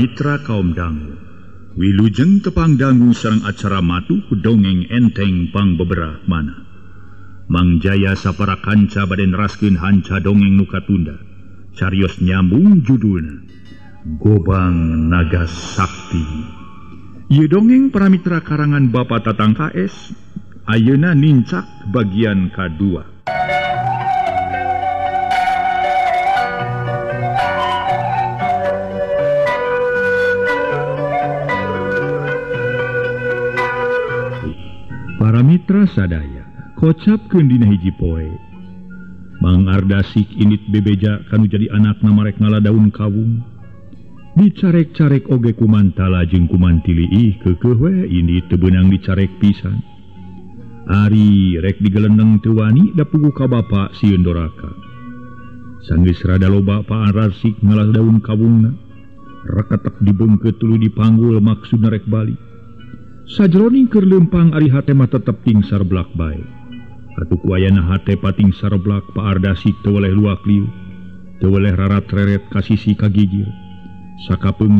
Mitra kaum dangu, wilujeng tepang dangu sareng acara matu dongeng enteng pang beberah mana. Mang Jaya sapara kanca baden raskeun hanca dongeng nuka tunda. Carios nyambung judulna Gobang Naga Sakti. Ieu dongeng para mitra karangan Bapak Tatang KS. Ayeuna nincak bagian kedua. Para mitra sadaya, kocapkeun dina hiji poe. Mang Ardasik init bebeja kanu jadi anakna marek ngaladaun kawung. Dicarek-carek oge kumantala jeung kumantili keukeuh we ini teu beunang dicarek pisan. Ari rek digelendeng teu wani da puguh ka bapa sieun doraka. Sanggeus rada loba Pak Ardasik ngaladaun kawungna. Reketek dibeungkeut tuluy dipanggul maksudna rek bali. Sajroning keur leumpang ari hate mah tetep tingsar blak bae. Atuh ku ayana hate patingsar blak Pak Ardasik teu weleh luak liu, teu weleh rarat reret ka sisi ka gigir. Sakapeung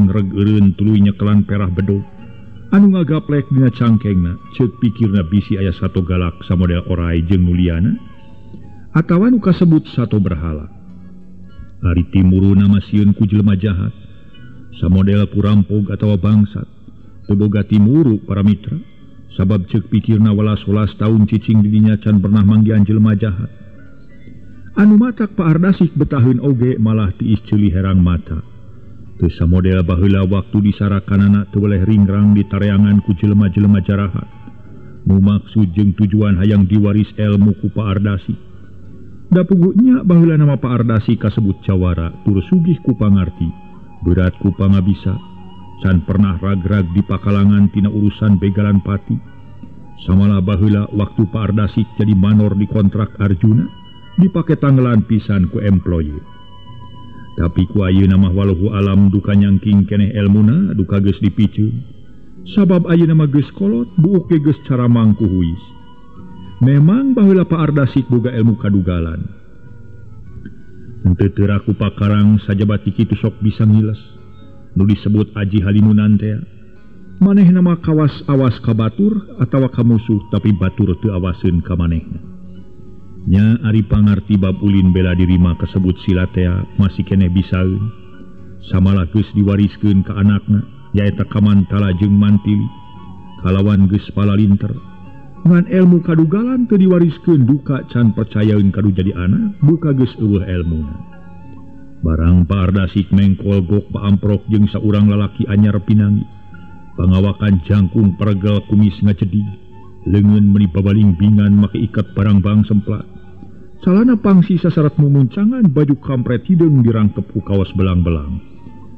reg eureun tuluy nyekelan perah bedog. Anu ngagaplek dina cangkengna, ceuk pikirna bisi aya sato galak samodel orai jeung nuliana, atawa nu kasebut sato berhala. Ari timuruna masieun ku jelema jahat, samodel kurampog atawa bangsat. Teu boga timuru para mitra, sabab ceuk pikirna welas-welas taun cicing didinya can pernah manggihan jelema jahat. Anu matak Pak Ardasik betaheun oge malah tiis ceuli herang mata. Teu samodel baheula waktu disarakanana teu weleh ringrang ditareangan ku jelema-jelema jarahat. Nu maksud jeung tujuan hayang diwaris elmu ku Pak Ardasik. Da puguhnya baheula nama Pak Ardasik kasebut jawara tur sugih ku pangarti, berat ku pangabisa. Can pernah ragrag di pakalangan tina urusan begalan pati. Samala baheula waktu Pak Ardasik jadi manor di kontrak Arjuna, dipake tanggelan pisan ku employe. Tapi ku ayeuna mah waluhu alam duka nyangking keneh elmuna duka geus dipiceun. Sabab ayeuna mah geus kolot buuk ge geus caramang ku huis. Memang baheula Pak Ardasik boga ilmu kadugalan. Henteu teu raku pakarang sajabat kitu sok bisa ngiles. Nu disebut Aji Halimunan teh manehna mah kawas awas ka batur atawa ka musuh tapi batur teu awaseun ka manehna. Nya ari pangarti bab ulin bela diri mah kasebut sila teh masih keneh bisaeun. Samalah geus diwariskeun ka anakna nyaeta kamantala jeung mantili kalawan geus palalinter. Ngan ilmu kadugalan teu diwariskeun duka can percayaeun kadu jadi anak duka geus eueuh elmuna. Barang Pak Ardasik mengkol gok paamprok jeung saurang lalaki anyar pinangi. Pangawakan jangkung pergal kumis ngacedi. Leungeun meuni babaling bingan make ikat barang bang semplat. Calana pangsi sasarat mumuncangan baju kampret hideung dirangkep ku kaos belang-belang.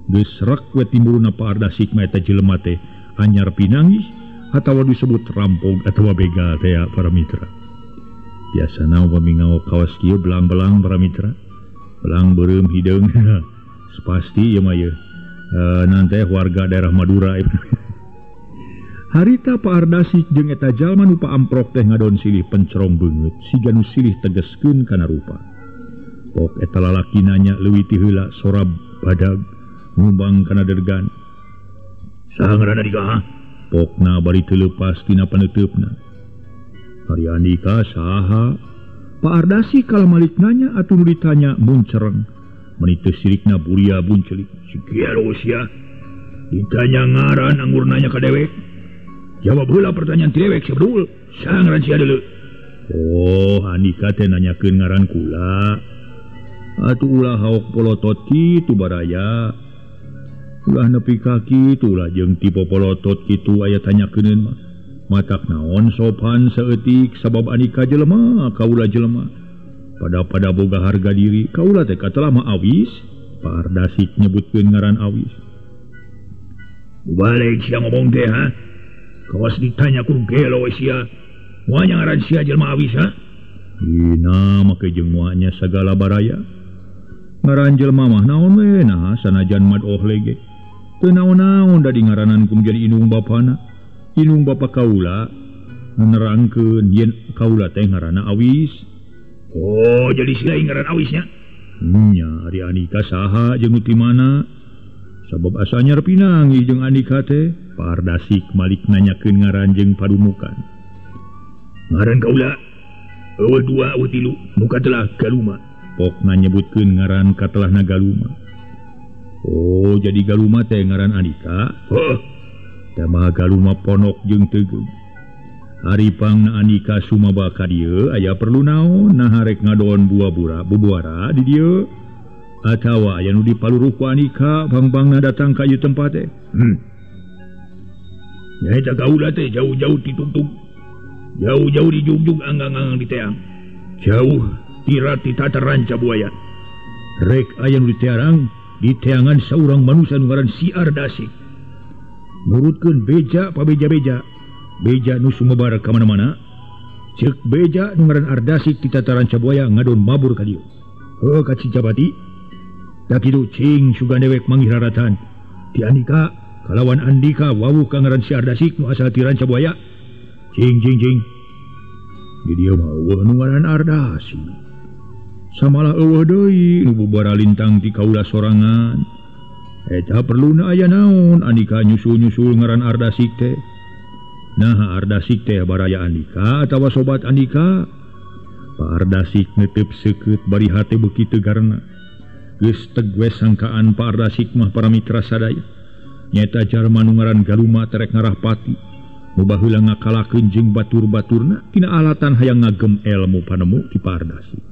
Geus rek we timuruna Pak Ardasik mah eta jelema teh anyar pinangi atawa disebut rampog atawa begal teh para mitra. Biasana upami ngawa kaos kieu belang-belang para mitra. Belang beureum hideung pasti ieu mah ieu nanti warga daerah Madura. Harita Pak Ardasik jeung eta jalma nu paamprok teh ngadon silih pencerong beungeut siga nu silih tegeskeun kana rupa. Pok eta lalaki nanya leuwih ti heula sora badag ngumbang kana dergan. Saha ngaranna dika? Pokna bari teu leupas tina paneuteupna. Ari Andika saha? Pak Ardasik kala malik nanya atuh nu ditanya muncereng. Meni teu sirikna buria buncelik. Sikieu sia. Ditanya ngaran anggur nanya ka dewek. Jawab heula pertanyaan ti dewek sabdul. Saha ngaran sia deuleu? Oh, Andika teh nanyakeun ngaran kula. Atuh ulah haok polotot kitu baraya. Ulah nepi ka kitu ulah jeung tipe polotot kitu aya tanyakeun mah. Matak naon sopan saeutik sabab Andika jelema kaula jelema pada boga harga diri kaula teh katelah mah awis. Pak Ardasik nyebutkeun ngaran awis. Balik sia ngomong teh ha. Kawas ditanya ku gelo we sia. Moanya ngaran sia jelema awis ha. Dina make jeung moanya sagala baraya. Ngaran jelema mah naon we nah sanajan madoh lege. Teu naon-naon da di ngaranan ku menjadi indung bapana. Inung bapa kaula nerangkeun yen kaula teh ngaranna awis. Oh, jadi sila ngaran awisnya? Nya, ari Andika saha jeung ti mana? sabab asanya pinangi jeung Andika teh. Pak Ardasik malik nanyakeun ngaran jeung padumukan. Ngaran kaula eueuh 2 eueuh 3 nu katelah Galuma. Pok nyebutkeun ngaran katelahna Galuma. Oh, jadi Galuma teh ngaran Andika? Heuh. Da mah Galuma ponok jeung tegeung. Haripangna Andika sumaba ka dieu aya perlu naon nah harek ngadon bubuara di dieu atawa aya nu dipaluruh ku Andika pangbangna datang ka ieu tempat teh. Nyaeta kaula teh jauh-jauh ditungtung. Jauh-jauh di jungjung anggang-anggang di teang. Jauh tirat di tataran Cabuaya. Rek aya nu ditearang di teangan saurang manusia nu ngaran si Ardasik. Nurutkeun beja pabeja-beja. Beja nu sumebar ka mana-mana. Ceuk beja nu ngaran Ardasik di tataran Cabuaya ngadon mabur ka dieu. Heuh ka Cicapati. Da kitu cing sugan dewek manggiraratan. Ti Andika kalawan Andika wawuh ka ngaran si Ardasik nu asal ti Rancabuaya. Cing. Di dieu mah eueuh nu ngaran Ardasik. Samalah eueuh deui nu bubara lintang ti kaula sorangan. Eta perluna aya naon Andika nyusul-nyusul ngaran Ardasik teh. Nah, Ardasik teh baraya Andika atawa sobat Andika. Pak Ardasik netep seukeut bari hate beuki tegarna. Geus tegwes sangkaan Pak Ardasik mah para mitra sadaya. Nyata jalma nu ngaran Galuma terek ngarah pati. Nu baheula ngakalakeun jeung batur-baturna tina alatan hayang ngagem elmu panemu ti Pak Ardasik.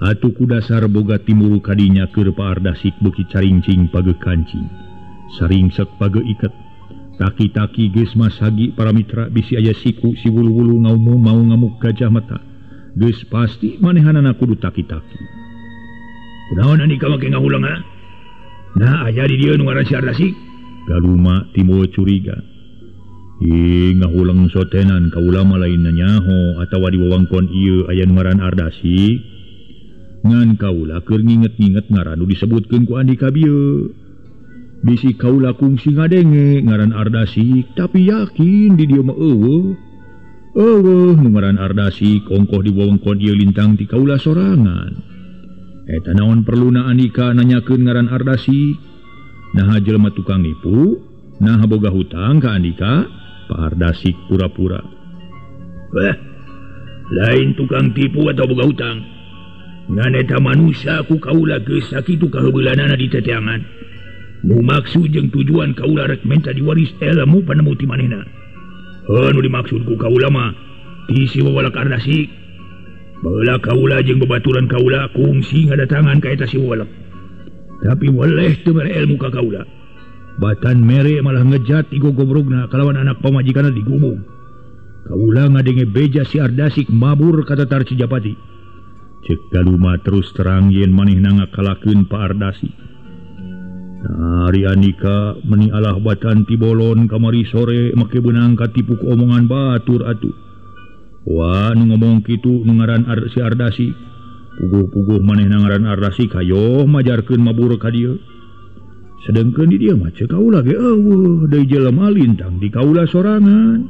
Atuh ku dasar boga timuru kadinya keur Pak Ardasik beuki caringcing page kancing. Saringsek page iket. Taki-taki geus masagi para mitra bisi aya siku si wulu-wulu ngaumu mau ngamuk gajah mata. Geus pasti manehanana kudu taki-taki. Kunaon Andika make ngahulang ha? Nah aya di dieu nu ngaran si Ardasik. Galuma timbul curiga. Ngahulang sotenan kaula mah lain nanyaho atawa di wewengkon ieu aya nu ngaran Ardasik. Ngan kaula keur nginget-nginget ngaran nu disebutkeun ku Andika bieu. Bisi kaula kungsi ngadenge ngaran Ardasik tapi yakin di dieu mah eueuh nu ngaran Ardasik ongkoh di wewengkon ieu lintang ti kaula sorangan. Eta naon perluna Andika nanyakeun ngaran Ardasik. Nah jelema tukang nipu, nah boga hutang ka Andika. Pak Ardasik pura-pura. Wah, lain tukang tipu atau boga hutang. Ngan eta manusia ku kaula geus sakitu kaheubeulana di teteangan. Nu maksud jeung tujuan kaula rek menta diwaris ilmu panemu ti manehna. Nu dimaksud ku kaula mah ti si wawalak Ardasik. Baheula kaula jeung babaturan kaula kungsi ngadatangan ka eta si wawalak. Tapi waleh teu mere ilmu ka kaula. Batan mere malah ngejat ti gogobrogna kalawan anak pamajikanna digumung. Kaula ngadenge beja si Ardasik mabur ka tatar Cijapati. Ceuk Galuma terus terang yen manehna ngakalakeun Pak Ardasik. Ari Andika meni alah batan tibolon kamari sore make beunang katipu ku omongan batur atuh. Wah nu ngomong kitu nu ngaran si Ardasik. Puguh-puguh manehna ngaran Ardasik hayo majarkeun mabur ka dieu. Sedengkeun di dieu mah ceuk kaula ge eueuh deui jelema lintang di kaula sorangan.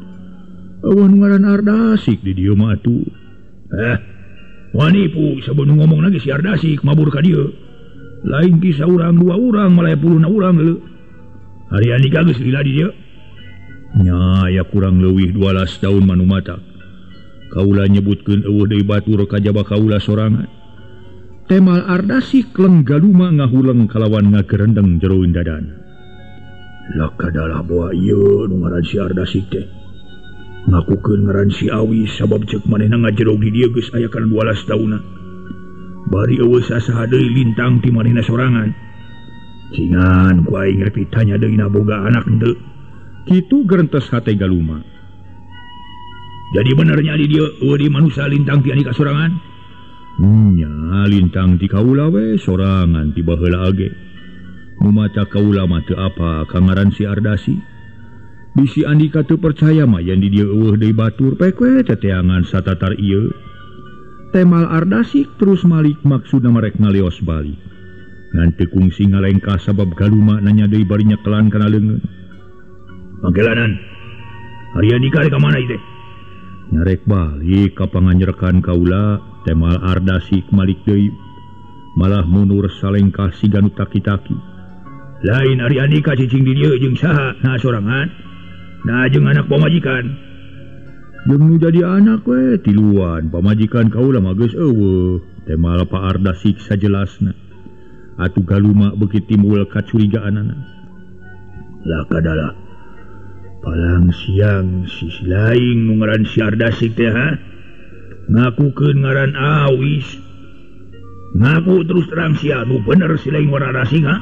Eueuh nu ngaran Ardasik di dieu mah atuh. Wanipu sabun ngomong lagi si Ardasik mabur ka dieu. Lain kisah urang 2 urang malah 10 urang leuh. Hari Andika geus lila di dieu. Nya aya kurang leuwih 12 tahun manu matak. Kaula nyebutkeun eueuh deui batur ka jaba kaula sorangan. Temal Ardasik leng Galuma ngahuleng kalawan ngagerendeng jero dadana. Lakadalah boa ieu nu ngaran si Ardasik teh. Ngakukeun ngaran si Awi sabab ceuk manehna ngajerog di dieu geus aya kana 12 tauna. Bari eueuh sasaha deui lintang ti manehna sorangan. Cingan ku aing rek ditanya deui na boga anak henteu. Kitu gerentes hate Galuma. Jadi benernya di dieu eueuh di manusia lintang ti Andika sorangan? Nya lintang ti kaula we sorangan ti baheula age. Nu maca kaula mah teu apa ka ngaran si Ardasik. Bisi Andika teu percaya mah yen di dieu eueuh deui batur pek we teteangan satatar ieu. Temal Ardasik terus malik maksudna marek ngaleos balik. Ngan teu kungsi ngalengkah sabab Galuma nanya deui bari nyekelan kana leungeun. Pangkelanan. Hari Andika ka mana ieu teh? Nyarek balik ka panganyerkan kaula. Temal Ardasik malik deui malah mundur salengkah siga nu taki-taki. lain Ari Andika cicing di dieu jeung saha nah sorangan nah jeung anak pamajikan jeung nu jadi anak we tiluan pamajikan kaula mah geus eueuh teh malah Pak Ardasik sajelasna atuh galuma beuki timbul kacurigaanana lah kadalah palang siang si laing nu ngaran si Ardasik teh ha ngakukeun ngaran Awis ngaku terus terang sia nu bener si laing warna Ardasik ha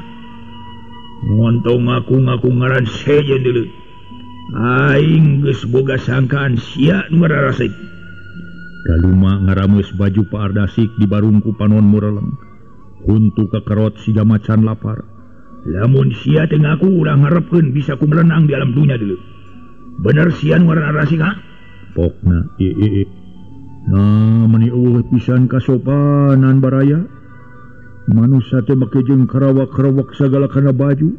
ngontong ngaku ngaran sejen deuleu aing geus boga sangkaan sia nu ngaran Ardasik galuma ngarameus baju Pak Ardasik di barungku panon mureleng huntu kekerot siga macan lapar lamun sia teh ngaku urang ngarepkeun bisa kumerenang di alam dunia dulu bener sia nu ngaran Ardasik ha pokna nah meni eueuh pisan kasopanan baraya manusia teh make jeung karawak-karawak sagala kana baju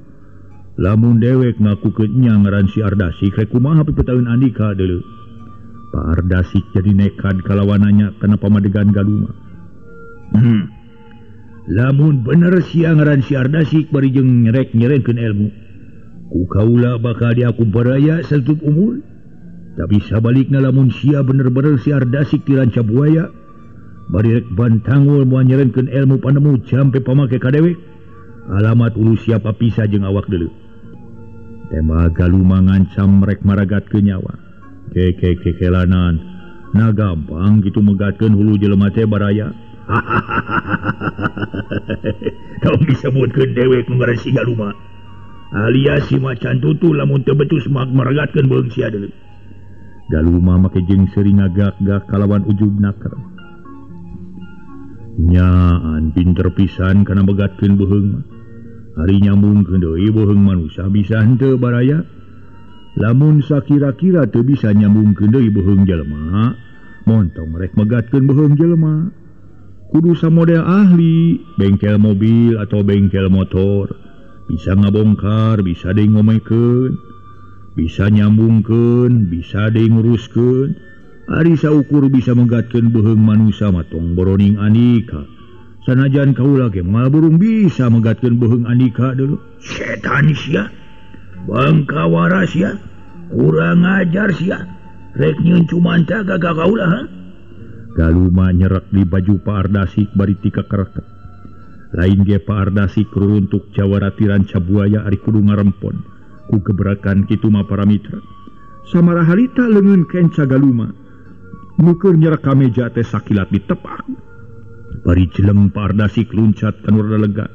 lamun dewek ngakukeun nya ngaran si Ardasik rek kumaha pipetaeun Andika deuleu Pak Ardasik jadi nekat kalawananya kana pamadegan galuma lamun bener sia ngaran si Ardasik bari jeung nyerek-nyerekeun ilmu ku kaula bakal diaku baraya saeutik umur tapi sabalikna lamun sia bener-bener si Ardasik ti ranca buaya bari rek bantangul moal nyerekeun ilmu panemu jampe pamake kadewek alamat ulu siapa pisah jeung awak deuleu tema galuma ngancam rek maragatkeun nyawa kekelanan nah gampang gitu megatkeun hulu jelema teh baraya kau disebutkeun dewek nu ngaran si galuma alias si macan tutu lamun teu betus maragatkeun beung sia deuleu galuma make jeung sering ngagak-gak kalawan ujub nakar nyaan pinter pisan kana begatkeun beheung mah hari nyambungkeun deui beheung manusia bisa henteu baraya lamun sakira-kira teu bisa nyambungkeun deui beheung jelema montong rek megatkeun beheung jelema kudu samodel ahli bengkel mobil atau bengkel motor bisa ngabongkar bisa deui ngomekeun bisa nyambungkeun bisa deui nguruskeun ari saukur bisa megatkeun beheung manusia matong boroning Andika sanajan kaula ge moal burung bisa megatkeun beheung Andika deuleu setan sia bangka waras sia kurang ajar sia rek nyieun cumanta gagak kaula ha galuma nyerak di baju Pak Ardasik bari ti kakereket lain ge Pak Ardasik ruruntuk jawara ranca buaya ari kudu ngarempon ku geberakan kitu mah para mitra samara harita leungeun kenca galuma nuker nyerak ka meja teh sakilat ditepak bari jeleng Pak Ardasik luncat ka nu lega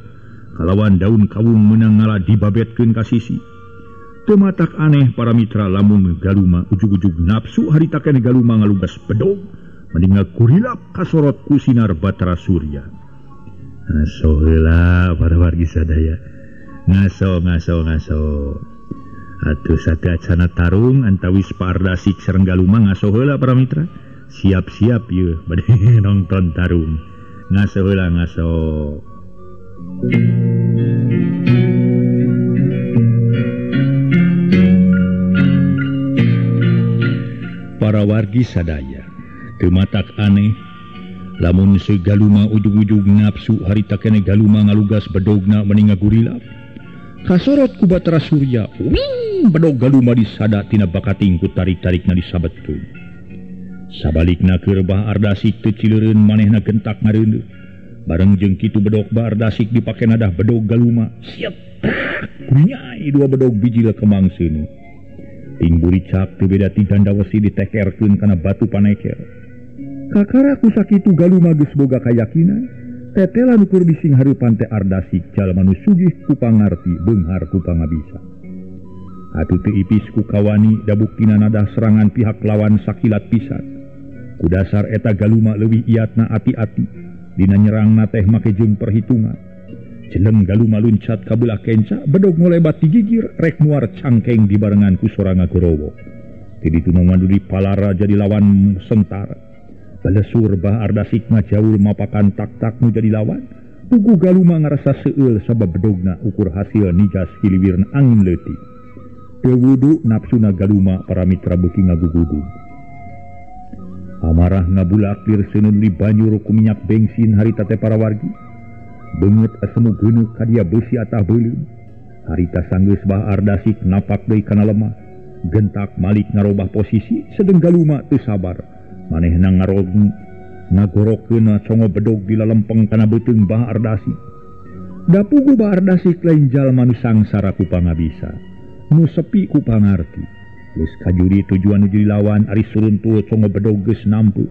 kalawan daun kawung meunang ngala dibabetkeun ka sisi teu matak aneh para mitra lamun galuma ujug-ujug nafsu harita keneh galuma ngalugas bedog mending ngakurilap kasorot ku sinar Batara Surya ngaso heula para wargi sadaya ngaso atuh sateuacana tarung antawis Pak Ardasik sareng galuma ngaso heula para mitra siap-siap yeuh bade nonton tarung ngaso heula ngaso para wargi sadaya teu matak aneh lamun segaluma ujug-ujug nafsu harita keneh galuma ngalugas bedogna mending ngagurilap kasorot ku Batara Surya wing bedog galuma disada tina bakating ku tarik-tarikna disabetkeun sabalikna keur Bah Ardasik teu cileureun manehna gentak ngareuneuh bareng jeung kitu bedog Bah Ardasik dipake nadah bedog galuma siap kunyai dua bedog biji lekemang seuneu ting buricak teu beda ti gandawesi ditekerkeun kana batu paneker kakara ku sakitu galuma geus boga kayakinan tetelan ukur bising hareupan teh Ardasik jalma nu sugih ku pangarti beunghar ku pangabisa atuh teu ipis ku kawani da buktina nadah serangan pihak lawan sakilat pisan ku dasar eta galuma leuwih iatna ati-ati dina nyerangna teh make jeung perhitungan jeleng galuma luncat ka beulah kenca bedog ngolebat ti gigir rek muar cangkeng dibarengan ku soranga gorowo ti ditu manganduri palara jadi lawan sentara balesur Bah Ardasik ngajaul mapakan tak-tak nu jadi lawan pugu galuma ngarasa seueul sabab bedogna ukur hasil nigas hiliwirna angin leutik teu wudu nafsuna galuma para mitra beuki ngagugudug amarah ngabulakir seuneu di banjur ku minyak bensin harita teh para wargi beungeut asemu geuneuh ka dia beusi atah beuleum Harita sanggeus Bah Ardasik napak deui kana lemah. Gentak Malik ngarobah posisi sedeng Galuma teu sabar. Manehna ngagorokeun congo bedog di lalempeng kana beuteung Bah Ardasik. Da puguh Bah Ardasik lain jalma nu sangsara ku pangabisa, nu sepi ku pangarti. Geus kajuri tujuan nu jadi lawan ari suruntul congo bedog geus nampu.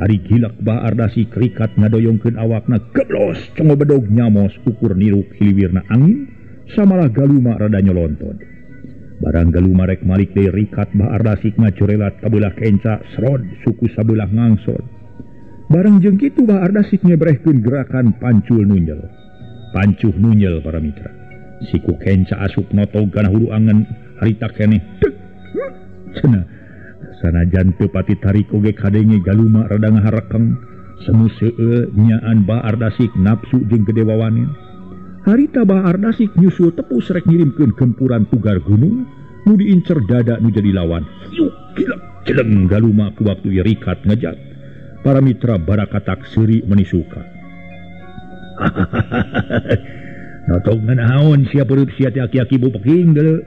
Ari gilak Bah Ardasik rikat ngadoyongkeun awakna geblos congo bedog nyamos ukur niruk hiliwirna angin samalah Galuma rada nyolonton. Barang Galuma rek Malik deui rikat Bah Ardasik ngacorelat ka beulah kenca srod suku sabelah ngangsod. Barang jeung kitu Bah Ardasik nyebrehkeun gerakan pancul nunyel. Pancuh nunyel para mitra. Siku kenca asup notog kana hulu angen harita keneh tek. Cenah sanajan teu pati tarik oge kadenge Galuma rada ngaharekeng semu seueur nyaan Bah Ardasik nafsu jeung gede wawanen. Harita Bah Ardasik nyusul tepus rek ngirimkeun gempuran tugar gunung nu diincer dada nu jadi lawan. Yuk gila celeng Galuma ku waktu rikat ngejat. Para mitra barakatak seuri menisuka. Notog nganaon sia pereup sia teh aki-aki bopeking deuleu.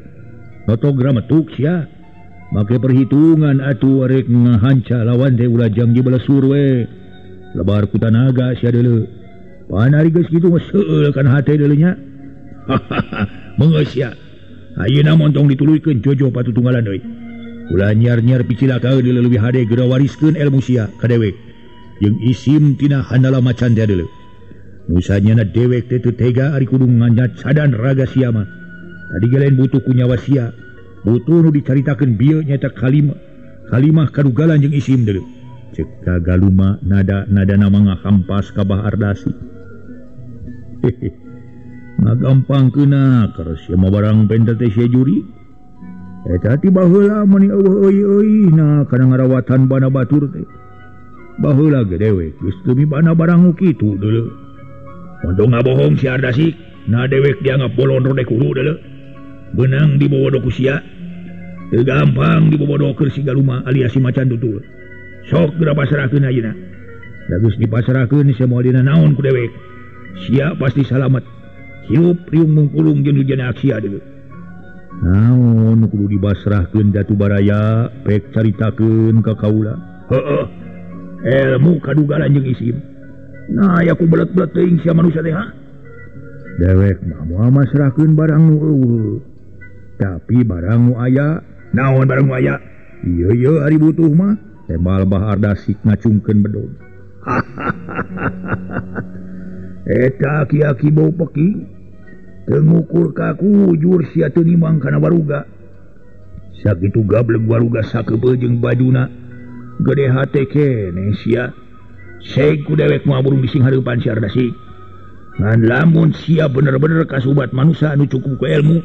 Notog rametuk sia. Make perhitungan atuh rek ngahanca lawan teh ulah jam 11 we. Lebar ku tanaga sia deuleu. Panari geus kitu mah seueul kana hate deuleu nya. Meungeus sia. Ayeuna montong dituluykeun Jojo patutunggalan deui. Ulah nyar-nyar picilaka deuleu leuwih hade geura wariskeun ilmu sia ka dewek. Jeung isim tina handala macan teh deuleu. Nu sanyana dewek teh teu tega ari kudu nganyat sadan raga sia mah. Tadi gelain butuh ku nyawa sia. Butuh nu dicaritakeun bieu nyaeta kalimah kadugalan jeung isim deuleu. Ceuk ka Galuma nada-nadana ngahampas ka Bah Ardasik. Ngagampangkeuna keur sia mah barang benter teh sia juri. Eta ti baheula mani eueuh-eueuhna kana ngarawatan bana batur teh. Baheula ge dewek geus teu mibana barang nu kitu deuleu. Montong ngabohong si Ardasik, na dewek dianggap bolon rode kudu deuleu. Beunang dibobodo ku sia. Teu gampang dibobodo keur si Galuma alias si macan tutul. Sok geura pasrahkeun ayeuna. Da geus dipasrahkeun sia moal dina naon ku dewek. Sia pasti salamet. Hiup riung mungkulung jeung hujana aksia deuleu. Naon kudu dibasrahkeun Datu Baraya pek caritakeun ka kaula. Heueuh. Ilmu kadugalan jeung isim. Nah ya ku belet-belet teuing sia manusia teh ha. Dewek mah moal masrahkeun barang nu eueuh. Tapi barang nu aya, naon barang nu aya? Ieu ari butuh mah tembal Bah Ardasik ngacungkeun bedog. Eta aki-aki bau peking. Teu ngukur kaku jur sia teu nimang kana baruga. Sakitu gableg baruga sakebeul jeung bajuna. Gede hate keneh sia. Seik ku dewek mah burung bising hareupan si Ardasik. Ngan lamun sia bener-bener kasubat manusia nu cukup ku ilmu,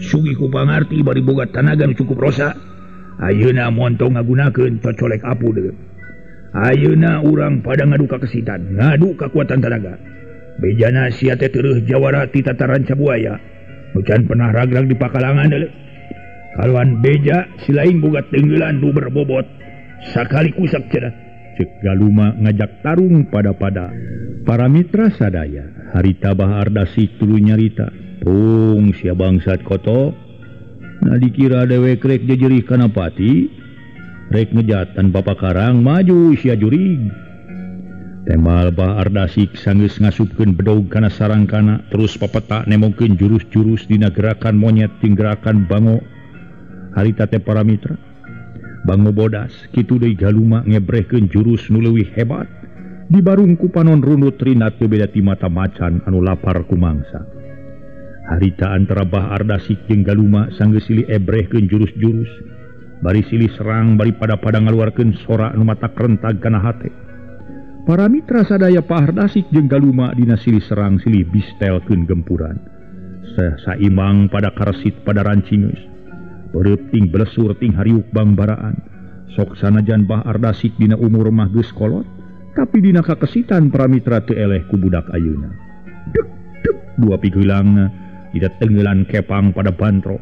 sugih ku pangarti bari boga tanaga nu cukup rosa. Ayeuna montong ngagunakeun cocolek apu deuleu. Ayeuna urang pada ngadu kakesitan, ngadu kakuatan tanaga. Bejana sia teh teueuh jawara ti tataran cabuaya. Nu can pernah ragrag di pakalangan deuleu. Kaluan beja si lain boga teunggelan nu berbobot. Sakali kusak cenah. Cek Galuma ngajak tarung pada-pada. Para mitra sadaya, harita Bah Ardasik tuluy nyarita. Pung sia bangsat kotok. Nah dikira dewek rek jejerih kana pati. Rek ngejat tanpa pakarang maju sia jurig. Tembal Bah Ardasik sanggeus ngasupkeun bedog kana sarangkana terus papeta nemongkeun jurus-jurus dina gerakan monyet jeung gerakan bango. Harita teh para mitra. Bango bodas kitu deui Galuma ngebrehkeun jurus nu leuwih hebat dibarung ku panon runut rinat beda ti mata macan anu lapar ku mangsa. Harita antara Bah Ardasik jeung Galuma sanggeus silih ebrehkeun jurus-jurus bari silih serang bari pada ngaluarkeun sora anu matak rentag kana hate. Para mitra sadaya Bah Ardasik jeung Galuma dina silih serang silih bistelkeun gempuran. Saimbang pada karesit pada rancingeus. Pereup ting belesur ting hariuk bangbaraan. Sok sanajan Bah Ardasik dina umur mah geus kolot, tapi dina kakesitan para mitra teu eleh ku budak ayeuna. Dek dek dua pigeulang ida tenggelan kepang pada bantro.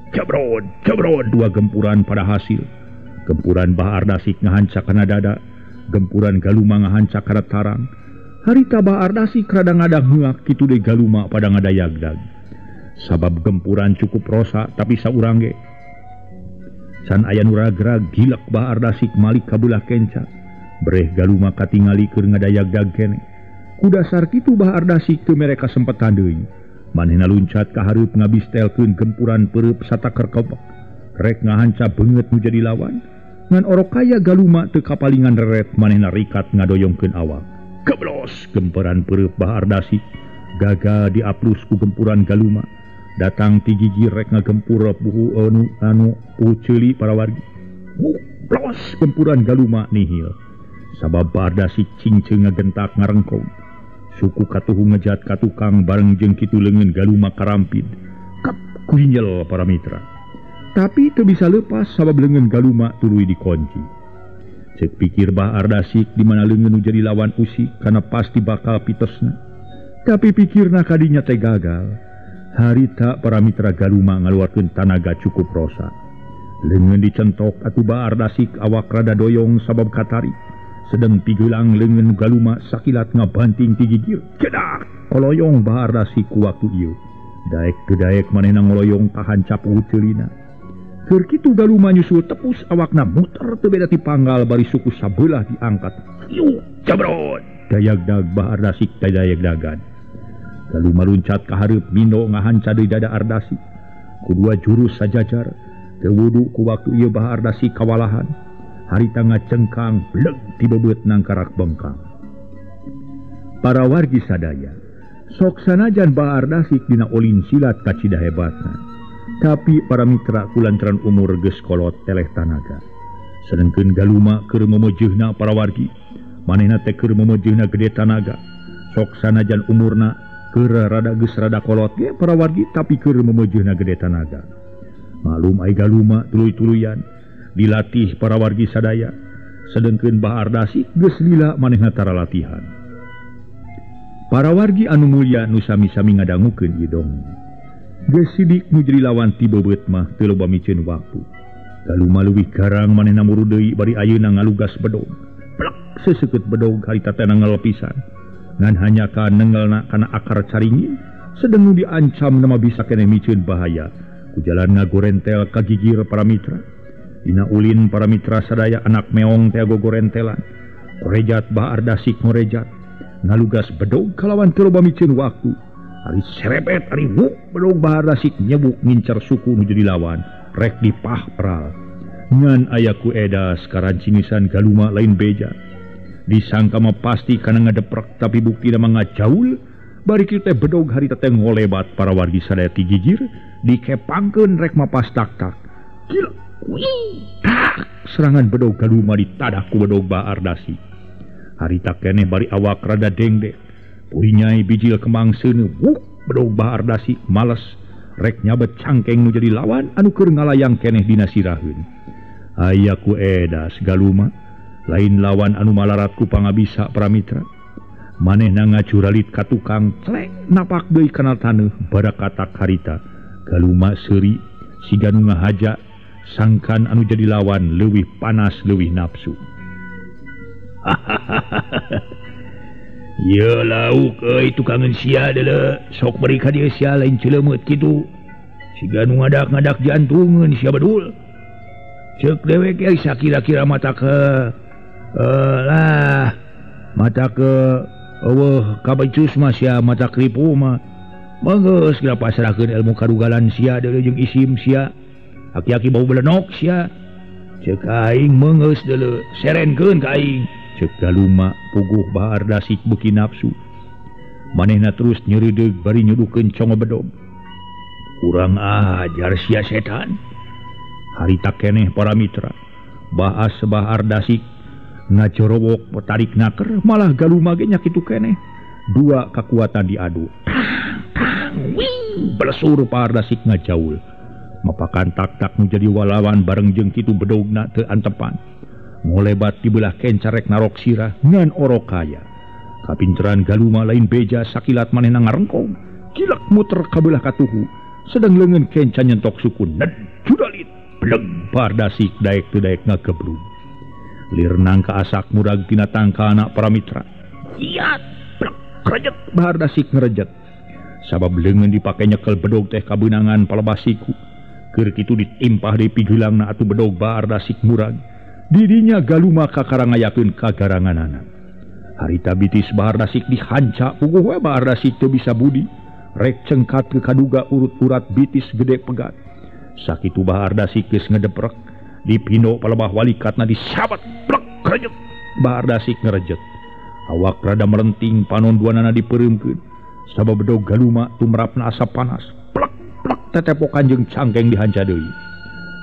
Cabrod dua gempuran pada hasil. Gempuran Bah Ardasik ngahancak kana dada, gempuran Galuma ngahancak kana tarang. Harita Bah Ardasik rada ngadang heuak kitu deui Galuma pada ngadayagdag. sabab gempuran cukup rosa tapi saurang ge can aya nu ragrag gilak Bahar Dasik malik kabelah kenca breh galuma katingali keur ngadayag-dag keneh ku dasar kitu Bahar Dasik teu mere kasempetan deui manehna luncat ka hareup ngabistelkeun gempuran pereup sataker kobok rek ngahanca beungeut nu jadi lawan ngan orokaya galuma teu kapalingan reret manehna rikat ngadoyongkeun awak geblos gempuran pereup Bahar Dasik gaga diaplus ku gempuran galuma datang ti gigi rek ngagempur buhu anu uceuli para wargi blos gempuran galuma nihil sabab Bahar Dasik cingceung ngagentak ngarengkong suku katuhu ngejat ka tukang bareng jeung kitu leungeun galuma karampid kap kunyel para mitra tapi teu bisa leupas sabab leungeun galuma tuluy dikunci ceuk pikir Bahar Dasik di mana leungeun nu jadi lawan usik kana pasti bakal pitosna tapi pikirna kadinya teh gagal harita para mitra galuma ngaluarkeun tanaga cukup rosa leungeun dicentok atuh Bahar Dasik awak rada doyong sabab katarik sedang pigeulang leungeun galuma sakilat ngabanting ti gigir cedak koloyong Bahar Dasik ku waktu ieu daek gedaek manehna ngoloyong kahancap uceulina keur kitu galuma nyusul tepus awakna muter teu beda ti panggal bari suku sabelah diangkat yuk cabrot dayag-dag Bahar Dasik dayag-dagan galuma luncat ka hareup mindo ngahanca deui dada Ardasik kudua jurus sajajar teu wudu ku waktu ieu Bahar Dasik kawalahan harita ngacengkang bleg ti bebeut nangkarak bengkang para wargi sadaya sok sanajan Bahar Dasik dina olin silat kacida hebatna tapi para mitra kulantaran umur geus kolot teleh tanaga sedengkeun galuma keur memejeuhna para wargi manehna teh keur memejeuhna gede tanaga sok sanajan umurna keur rada geus rada kolot ge para wargi tapi keur memejeuhna gede tanaga malum ai galuma tuluy-tuluyan dilatih para wargi sadaya sedengkeun Bahar Dasik geus lila manehna tara latihan para wargi anu mulya nu sami-sami ngadangukeun ieu dongeng geus sidik nu jadi lawan ti bebeut mah teu loba miceun waktu galuma leuwih garang manehna muru deui bari ayeuna ngalugas bedog plek seseukeut bedog harita teh nangel pisan ngan hanya ka nengelna kana akar caringin sedeng nu diancam nama bisa keneh miceun bahaya ku jalan ngagorentel ka gigir para mitra dina ulin para mitra sadaya anak meong teh gogorentelan korejat Bahar Dasik ngorejat ngalugas bedog kalawan teu loba miceun waktu ari serebet ari wuk bedog Bahar Dasik nyebuk ngincer suku nu jadi lawan rek dipah peral ngan aya ku edas karancingisan galuma lain beja disangka mah pasti kana ngadeprek tapi buktina mah ngajaul bari kitu teh bedog harita teh ngolebat para wargi sadaya ti gigir dikepangkeun rek mapas tak-tak gila tak serangan bedog galuma ditadak ku bedog Bahar Dasik harita keneh bari awak rada dengdek puri nyai bijil kemang seuneu wuk bedog Bahar Dasik males rek nyabet cangkeng nu jadi lawan anu keur ngalayang keneh dina siraheun aya ku edas galuma lain lawan anu malarat ku pangabisa para mitra manehna ngacuralit ka tukang clek napak deui kana taneuh badak katak harita galuma seuri siga nu ngahaja sangkan anu jadi lawan leuwih panas leuwih nafsu ya lauk euy tukangeun sia deuleu sok beri ka dieu sia lain cileumeut kitu siga nu ngadak-ngadak jantungeun sia bedul ceuk dewek ge sakira-kira mata ke lah mata ke eueuh kabecus mah sia mata kripu mah manggeus geus pasrahkeun ilmu karugalan sia deuleu jeung isim sia aki-aki bau belenok sia ceuk aing meungeus deuleu serenkeun ka aing ceuk galuma puguh Bahar Dasik beuki nafsu manehna terus nyeureudeg bari nyuduhkeun congo bedog urang ajar sia setan harita keneh para mitra bahas Bahar Dasik ngacorowok petarik naker malah galuma ge nya kitu keneh dua kekuatan diadu belesur Bahar Dasik ngajaul mapakan tak-tak nu jadi walawan bareng jeung kitu bedogna teu antepan ngolebat di belah kencarek narok sirah ngan orokaya kapinteran galuma lain beja sakilat manehna ngarengkong kilak muter ka belah katuhu sedang leungeun kenca nyentok suku ned judalit bleg Bahar Dasik daek teu daek ngagebrung lirnang ka asak murag tina tangka anak para mitra iat bleg rejet Bahar Dasik ngerejet sabab leungeun dipake nyekel bedog teh kabeunangan palebasiku keur kitu ditimpah deui pigeulangna atuh bedog baar dasik murag didinya galuma kakarangayakeun kagaranganana. Harita bitis baar dasik dihanca puguh we baar dasik teu bisa budi rek cengkat ke kaduga urut-urat bitis gede pegat. Sakitu baar dasik geus ngedeprek dipindo palebah walikatna disabat plek krejet baar dasik ngerejet. Awak rada merenting panon duanana dipereumkeun sabab bedog galuma tumrapna asap panas plek plek tetepokan jeung cangkeng dihanca deui.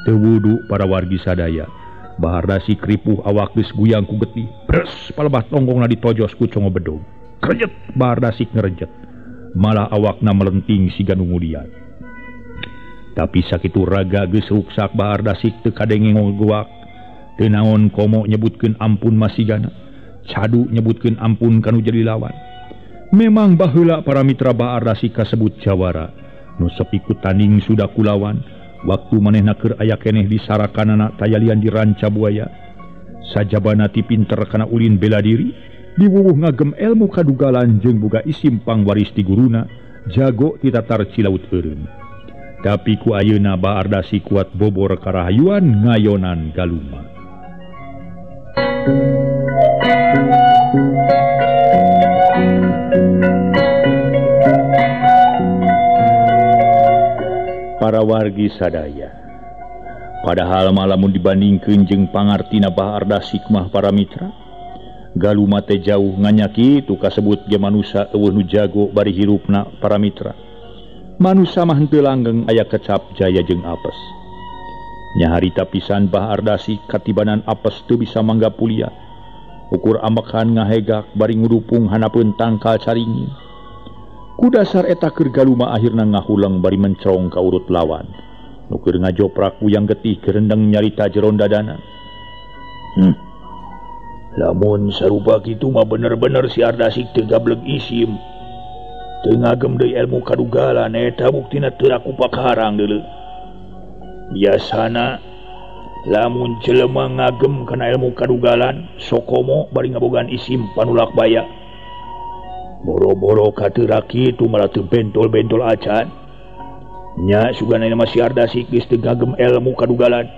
Teu wudu para wargi sadaya baar dasik ripuh awak geus guyang ku getih bres palebah tonggongna ditojos ku congo bedog krejet baar dasik ngerejet malah awakna melenting siga nu ngudian. Tapi sakitu raga geus ruksak baar dasik teu kadenge ngogoak teu naon komo nyebutkeun ampun masigana cadu nyebutkeun ampun kanu jadi lawan. Memang baheula para mitra baar dasik kasebut jawara nu sepi ku tanding sudah kulawan waktu manehna keur aya keneh di sarakanana tayalian di ranca buaya. Sajabana ti pinter kana ulin bela diri diwuwuh ngagem ilmu kadugalan jeung boga isim pangwaris ti guruna jago ti tatar cilaut eureun. Tapi ku ayeuna baar dasik kuat bobor karahayuan ngayonan galuma. Para wargi sadaya, padahal malamun dibandingkeun jeung pangartina baar dasik mah para mitra, galuma teh jauh nganyaki tu kasebut ge manusia eueuh nu jago bari hirupna para mitra. Manusia mah henteu langgeng aya kecap jaya jeung apes. Nya harita pisan baar dasik katibanan apes teu bisa mangga pulia. Ukur ambekan ngahegak bari ngudupung hanapeun tangkal caringin. Ku dasar eta keur galuma akhirna ngahuleng bari mencrong ka urut lawan. Nu keur ngajoprak uyang getih gerendeng nyarita jeron dadana. Lamun sarupa kitu mah bener-bener si Ardasik teu gableg isim. Teu ngagem deui ilmu kadugalan eta buktina teu aku pakarang deuleu. Biasana lamun jelema ngagem kana ilmu kadugalan sokomo bari ngabogaan isim panulak baya. Boro-boro kateurak kitu malah teu bentol-bentol acan. Nya sugana mah si Ardasik geus teu ngagem ilmu kadugalan.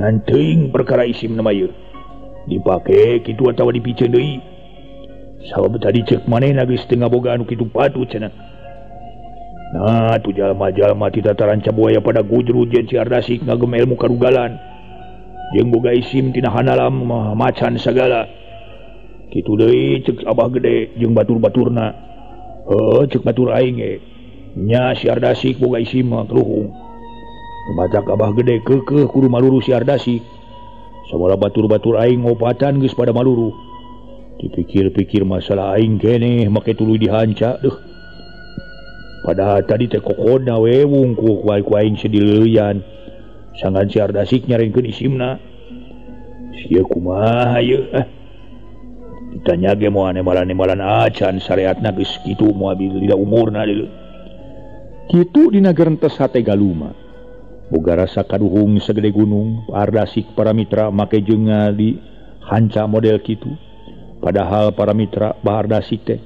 Ngan teuing perkara isim na ieu. Dipake kitu atawa dipiceun deui. Sabab tadi cek manehna geus teu ngaboga anu kitu patut cenah. Nah, tu jalma-jalma ti tataran Cabuaya pada gujru jeung si Ardasik ngagem ilmu kadugalan. Jeung boga isim tina hanalam macan sagala. Kitu deui cek Abah Gede jeung batur-baturna. Cek batur aing ge. Nya si Ardasik boga isim mah keluhung. Batak Abah Gede keukeuh kudu maluru si Ardasik. Sabala batur-batur aing ngopatan geus pada maluru. Dipikir-pikir masalah aing keneh make tuluy dihanca deuh. Padahal tadi teh kokodna we wungku ku aing sedileuyan. Sanggan si Ardasik nyarenkeun isimna. Sia kumaha ieu? Ditanya ge moal nemalan-nemalan acan sareatna geus kitu moal lila umurna deuleu. Kitu dina geurentes hate galuma. Boga rasa kaduhung sagede gunung, Ardasik para mitra make jeung dihanca model kitu. Padahal para mitra Baar Dasik teh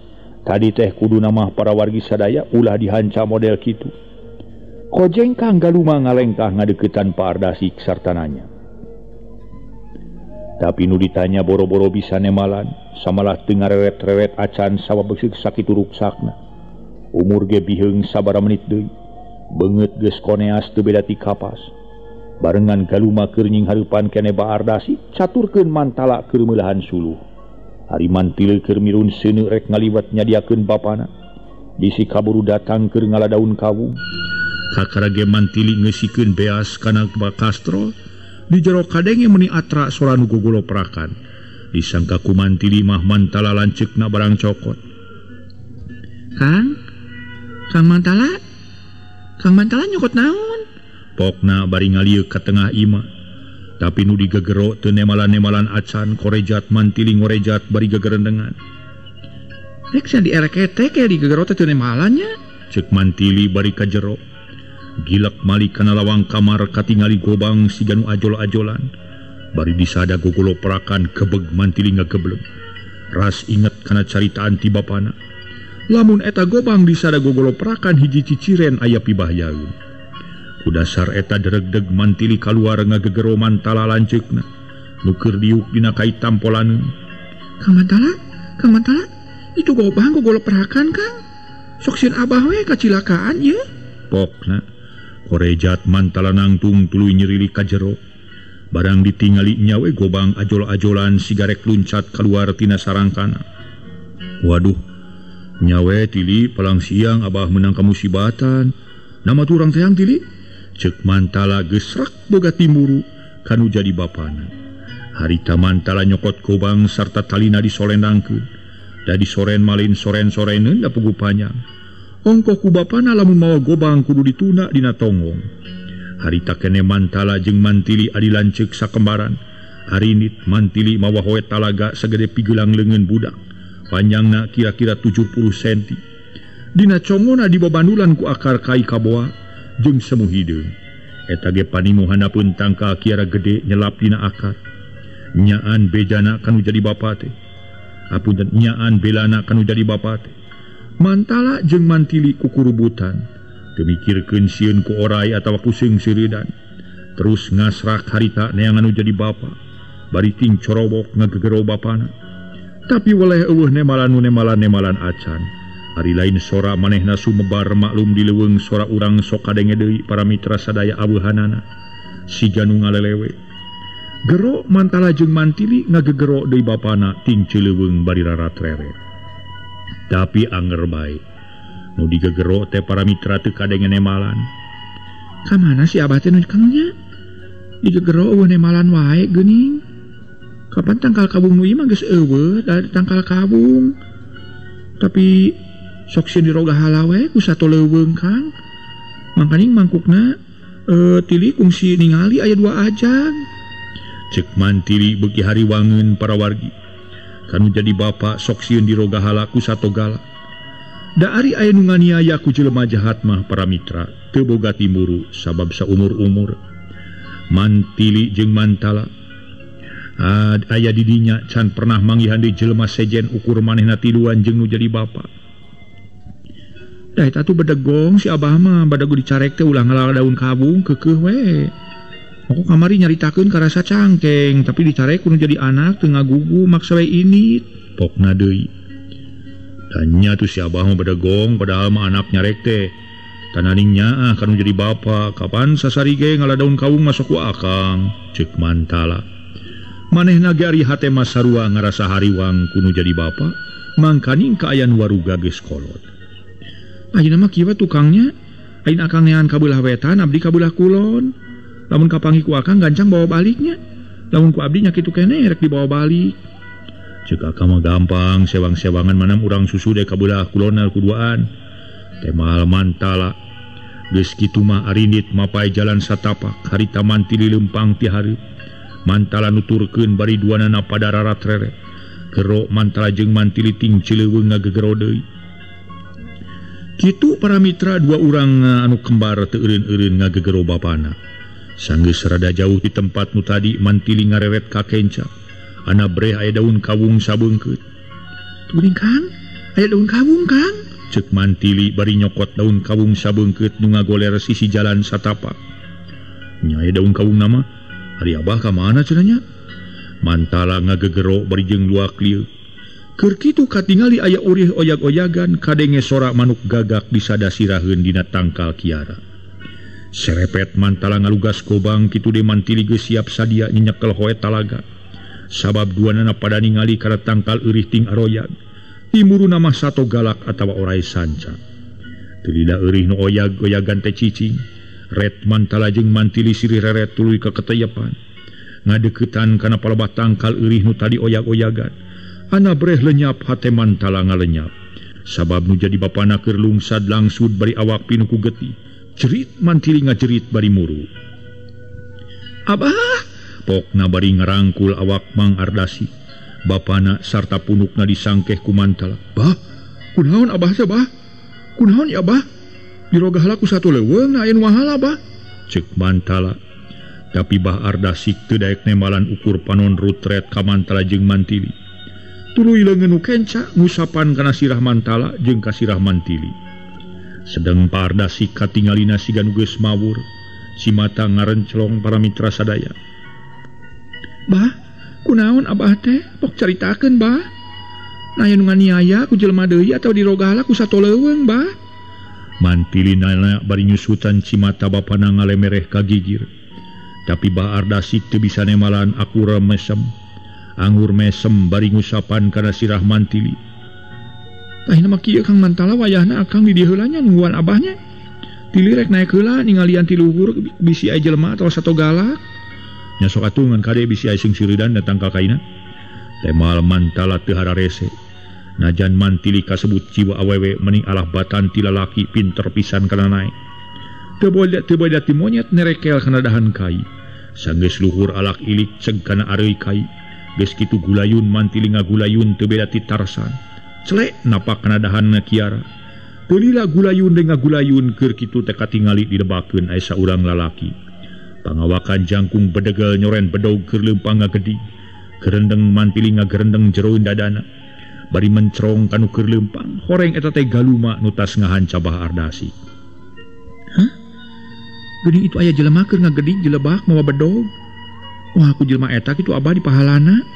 tadi teh kudu nama para wargi sadaya ulah dihanca model kitu. Kojeng kang galuma ngalengkah ngadeukeutan Pak Ardasik sarta nanya. Tapi nu ditanya boro-boro bisa nemalan, samalah teu ngarewet-rewet acan sawabeusik sakitu ruksakna. Umur ge biheung sabara menit deui. Beungeut geus koneas teu beda ti kapas. Barengan galuma keur nying hareupan keneh Pak Ardasik caturkeun mantala keur meulahan suluh. Hari mantil keur mirun seuneu rek ngaliwat nyadiakeun bapana. Bisi kaburu datang keur ngaladaun kawung. Kakarage mantili ngeusikeun beas kana Bakastro. Di jero kadenge meuni atra sora nu gogolo perakan. Disangka ku mantili mah mantala lanceukna barang cokot. Kang Mantala nyokot naon? Pokna bari ngalieu ka tengah imah. Tapi nu digegero teu nemalan-nemalan acan korejat mantili ngorejat bari gegerendengan. Rek sa dierekete ke digegero teu nemalannya? Ceuk mantili bari ka jero. Gilak malik kana lawang kamar katingali gobang siga nu ajol-ajolan. Bari disada gogolo perakan kebeg mantili ngagebleng. Ras inget kana caritaan ti bapana. lamun eta gobang disada gogoloprakan hiji ciciren aya pibahyaeun. Ku dasar eta deregdeg mantili kaluar ngagegero Mantala lanceukna nu keur diuk dina kai tampolaneun. Kang Mantala, itu gobang gogoloprakan Kang. Sok sieun abah we kacilakaan ye. Pokna korejat Mantala nangtung tuluy nyerili ka jero. Barang ditingali nyawe gobang ajol-ajolan sigarek luncat keluar tina sarangkana. Waduh, nyawe tili palang siang abah menang kamusibatan. Nama turang teang tili? Cek Mantala gesrak boga timuru kanu jadi bapana. Harita Mantala nyokot gobang sarta talina disolendangkeun. Da disoren malin soren-soreneun da pugu panjang. Ongkoh ku bapana lamun mawa gobang kudu dituna dina tonggong. Harita kene Mantala jeung mantili adi lanceuk sakembaran. Harinit mantili mawa hoe talaga sagede pigelang leungeun budak. Panjangna kira-kira 70 cm. Dina congona dibabandulan ku akar kai kaboa jeung semu hideung. Eta ge panimuhanapeun tangka kiara gede nyelap dina akar. Nyaan bejana kanu jadi bapa teh. Apunten nyaan belana kanu jadi bapa teh. Mantala jeung mantili kukurubutan. Demikirkeun sieun ku oray atawa pusing siridan. Terus ngasrak harita neangan anu jadi bapa. Bari ting corobok ngagegero bapana. Tapi waleh eueuh nemalan acan. Ari lain sora manehna sumebar maklum di leuweung sora urang sok kadenge deui para mitra sadaya abeuhanana. Si Janu ngalelewe. Gero Mantala jeung mantili ngagegero deui bapana ting cileuweung bari raratreret. Tapi anger bae. Nu digegero teh para mitra teu kadenge nemalan. Kamana si abah teh nu kangnya? Digegero eueuh nemalan wae geuning. Kapan tangkal kabung nu ieu mah geus eueuh da tangkal kabung. Tapi sok sieun diroga halawe ku sato leuweung Kang. Mangkaning mangkukna tili kungsi ningali aya 2 ajang. Cek mantili beuki hariwangeun para wargi. Kanu jadi bapa sok sieun diroga hala ku sato galak. Da ari aya nu nganiaya ku jelema jahat mah para mitra teu boga timuru sabab saumur-umur. Mantili jeung Mantala aya di dinya can pernah manggihan deui jelema sejen ukur manehna tiluan jeung nu jadi bapa. Da eta tuh bedegong si abah mah badagu dicarek teh ulah ngalala daun kabung keukeuh we. Aku kamari nyaritakeun karasa cangkeng tapi dicarek kudu jadi anak teu ngagugu maksa we init. Pokna deui. Tanya tuh si abah mah bedegong padahal mah anak nyarek teh. Tananingnya kanu jadi bapa kapan sasarige ngala daun kabung masuk ku akang. Cek Mantala. Manehna ge ari hate mah sarua ngarasa hariwang kudu jadi bapa. Mangkaning kaayan waruga geus kolot. Ayeuna mah kieu tukangnya. Ain akang nean kabelah wetan abdi kabelah kulon. Lamun kapanggih ku akang gancang bawa baliknya. Lamun ku abdi nya kitu keneh rek dibawa balik. Cek akang mah gampang sewang-sewangan manam urang susu deh kabelah kulonal kuduaan. Temal Mantala. Geus kitu mah arinit mapai jalan satapak harita mantili lempang ti hareup. Mantala nuturkeun bari duanana pada raratreret. Gero Mantala jeung mantili ting cileuweung ngagegero deui. Kitu para mitra 2 urang anu kembar teu eureun-eureun ngagegero bapana. Sanggeus rada jauh di tempat nu tadi mantili ngareret ka kenca. Ana breh aya daun kawung sabeungkeut. Turing Kang, aya daun kawung Kang. Cek mantili bari nyokot daun kawung sabeungkeut nu ngagoler sisi jalan satapak. Nya aya daun kawung nama, ari abah ka mana cenanya? Mantala ngagegero bari jeung luak lieu. Keur kitu katingali aya urih oyag-oyagan kadenge sora manuk gagak disadasiraheun dina tangkal kiara. Serepet Mantala ngalugas gobang kitu de mantili geus siap sadia nyenyekel hoe talaga. Sabab duanana pada ningali kana tangkal eurih ting aroyag. Timuruna mah sato galak atawa oray sanca. Teu lila eurih nu oyag-oyagan teh cicing. Ret Mantala jeung mantili sirih reret tuluy ka keteyepan. Ngadeuketan kana palebah tangkal eurih nu tadi oyag-oyagan. Ana breh lenyap hate Mantala ngalenyap. Sabab nu jadi bapana keur lungsad langsud bari awak pinu ku geti. Jerit mantili ngajerit bari muru. Abah! Pokna bari ngarangkul awak Mang Ardasi. Bapana sarta punukna disangkeh ku Mantala. Bah, kunaon abah teh bah? Kunaon ya abah? Diroga heula ku satu leuweung aya nu wahala bah. Cek Mantala. Tapi bah Ardasi teu daek nemalan ukur panon rutret ka Mantala jeung mantili. tuluy leungeun nu kenca ngusapan kana sirah Mantala jeung ka sirah Mantili. Sedeng Pardasi katingalina siga nu geus mawur, si mata ngarencelong para mitra sadaya. Bah, kunaon abah teh? Pok caritakeun bah. Naya nu nganiaya ku jelema deui atawa dirogala ku sato leuweung bah. Mantili nana bari nyusutan si mata bapana ngalemereh ka gigir. Tapi Bah Ardasi teu bisa nemalan akura mesem. Anggur mesem bari ngusapan kana sirah Mantili. Tah mah kieu Kang Mantala wayahna akang di dieu heula nya nungguan abahnya. Tili rek naek heula ningalian ti luhur bisi aya jelema atawa sato galak. Nya sok atuh ngan kade bisi aya sing siridan datang ka kaina. Temal Mantala teu hararese. Najan Mantili kasebut jiwa awewe mending alah batan ti lalaki pinter pisan kana naek. Teu boy ti monyet nerekel kana dahan kai. Sanggeus luhur alak ilik ceg kana areuy kai. Geus kitu gulayun Mantili ngagulayun teu beda ti Tarsan. Celek napak kana dahanna Kiara. Teu lila gulayun deung ngagulayun keur kitu teh katingali didebakeun aya saurang lalaki. Pangawakan jangkung bedegel nyoren bedog keur leumpang ngagedig. Gerendeng Mantili ngagerendeng jeroin dadana. Bari mencrong kanu keur leumpang, horeng eta teh galuma nu tas ngahanca Bah Ardasi. Hah? Geuning itu aya jelema keur ngagedig jelebak mawa bedog. Wah, ku jelema eta kitu abah di pahalana.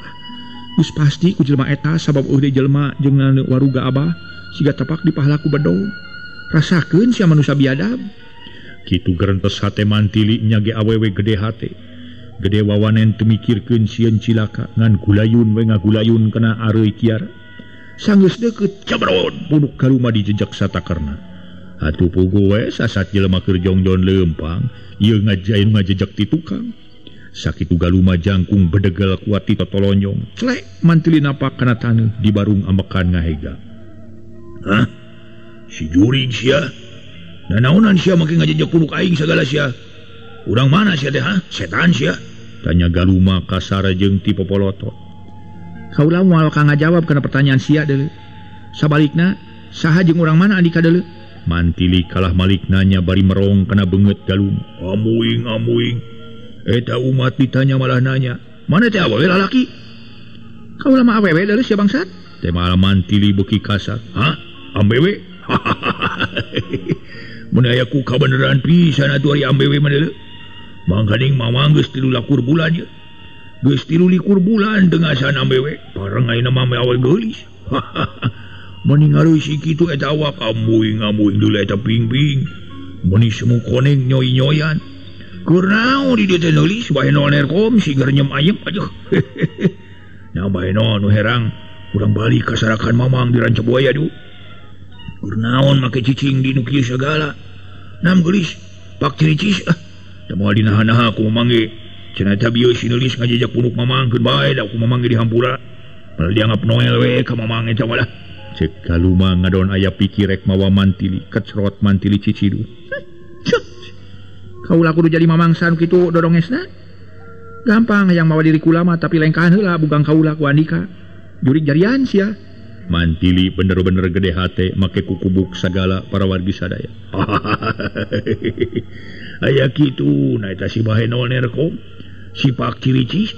Geus pasti ku jelema eta sabab eueuh jelema jeung waruga abah siga tepak di pahalaku bedog. Rasakeun sia manusia biadab. Kitu gerentes hate Mantili nya ge awewe gede hate. Gede wawanen teu mikirkeun sieun cilaka ngan gulayun we ngagulayun kana areuy Kiara. Sanggeus deukeut cabron punuk galuma dijejak satakerna. Atuh puguh we sasat jelema keur jongjon leumpang, ieu ngajejak ti tukang. Sakitu galuma jangkung bedegel kuat ti totolonyong. Celek Mantili napak kana taneuh di barung ambekan ngahega. Hah? Si jurig sia? Da naonan sia make ngajejak punuk aing sagala sia? Urang mana sia teh ha? Setan sia? Tanya galuma kasar jeung ti popolotot. Kaula moal ka ngajawab kana pertanyaan sia deuleu. Sabalikna, saha jeung urang mana adi ka deuleu? Mantili kalah malik nanya bari merong kana beungeut galuma. Amuing. Eta umat ditanya malah nanya, "Mana teh awewe lalaki?" Kaula mah awewe deuleu sia bangsat. Teh malah Mantili beuki kasar. Hah? Ambewe? Mun aya ku kabeneran pisan atuh ari ambewe mah deuleu. Mangkaning mamang geus 3 lakur bulan ye. Geus 3 likur bulan dengasan ambewe. Parang ayeuna mah awe geulis. Mending areuy si kitu eta awak amuing deuleu eta ping-ping. Meni semu koneng nyoy-nyoyan. Keur naon di dieu teh neulis bae naon erkom sigar nyem ayem aduh. Nya bae naon nu herang urang balik ka sarakan mamang di Ranca Buaya du. Keur naon make cicing di nu kieu sagala. Nam geulis pak ciricis teu moal dinaha-naha ku mamang ge. Cenah eta bieu si nulis ngajejak punuk mamangkeun bae da ku mamang ge di hampura. Malah dianggap Noel we ka mamang eta malah. Cek galuma ngadon aya pikir rek mawa Mantili, kecrot Mantili cicidu. Kaula kudu jadi mamangsa nu kitu dorongesna. Gampang hayang mawa diri kula mah tapi lengkahan heula bugang kaula ku Andika. Jurig jarian sia. Mantili bener-bener gede hate make kukubuk sagala para wargi sadaya. Aya kitu na eta si bae naon erkom. Si pak ciricis.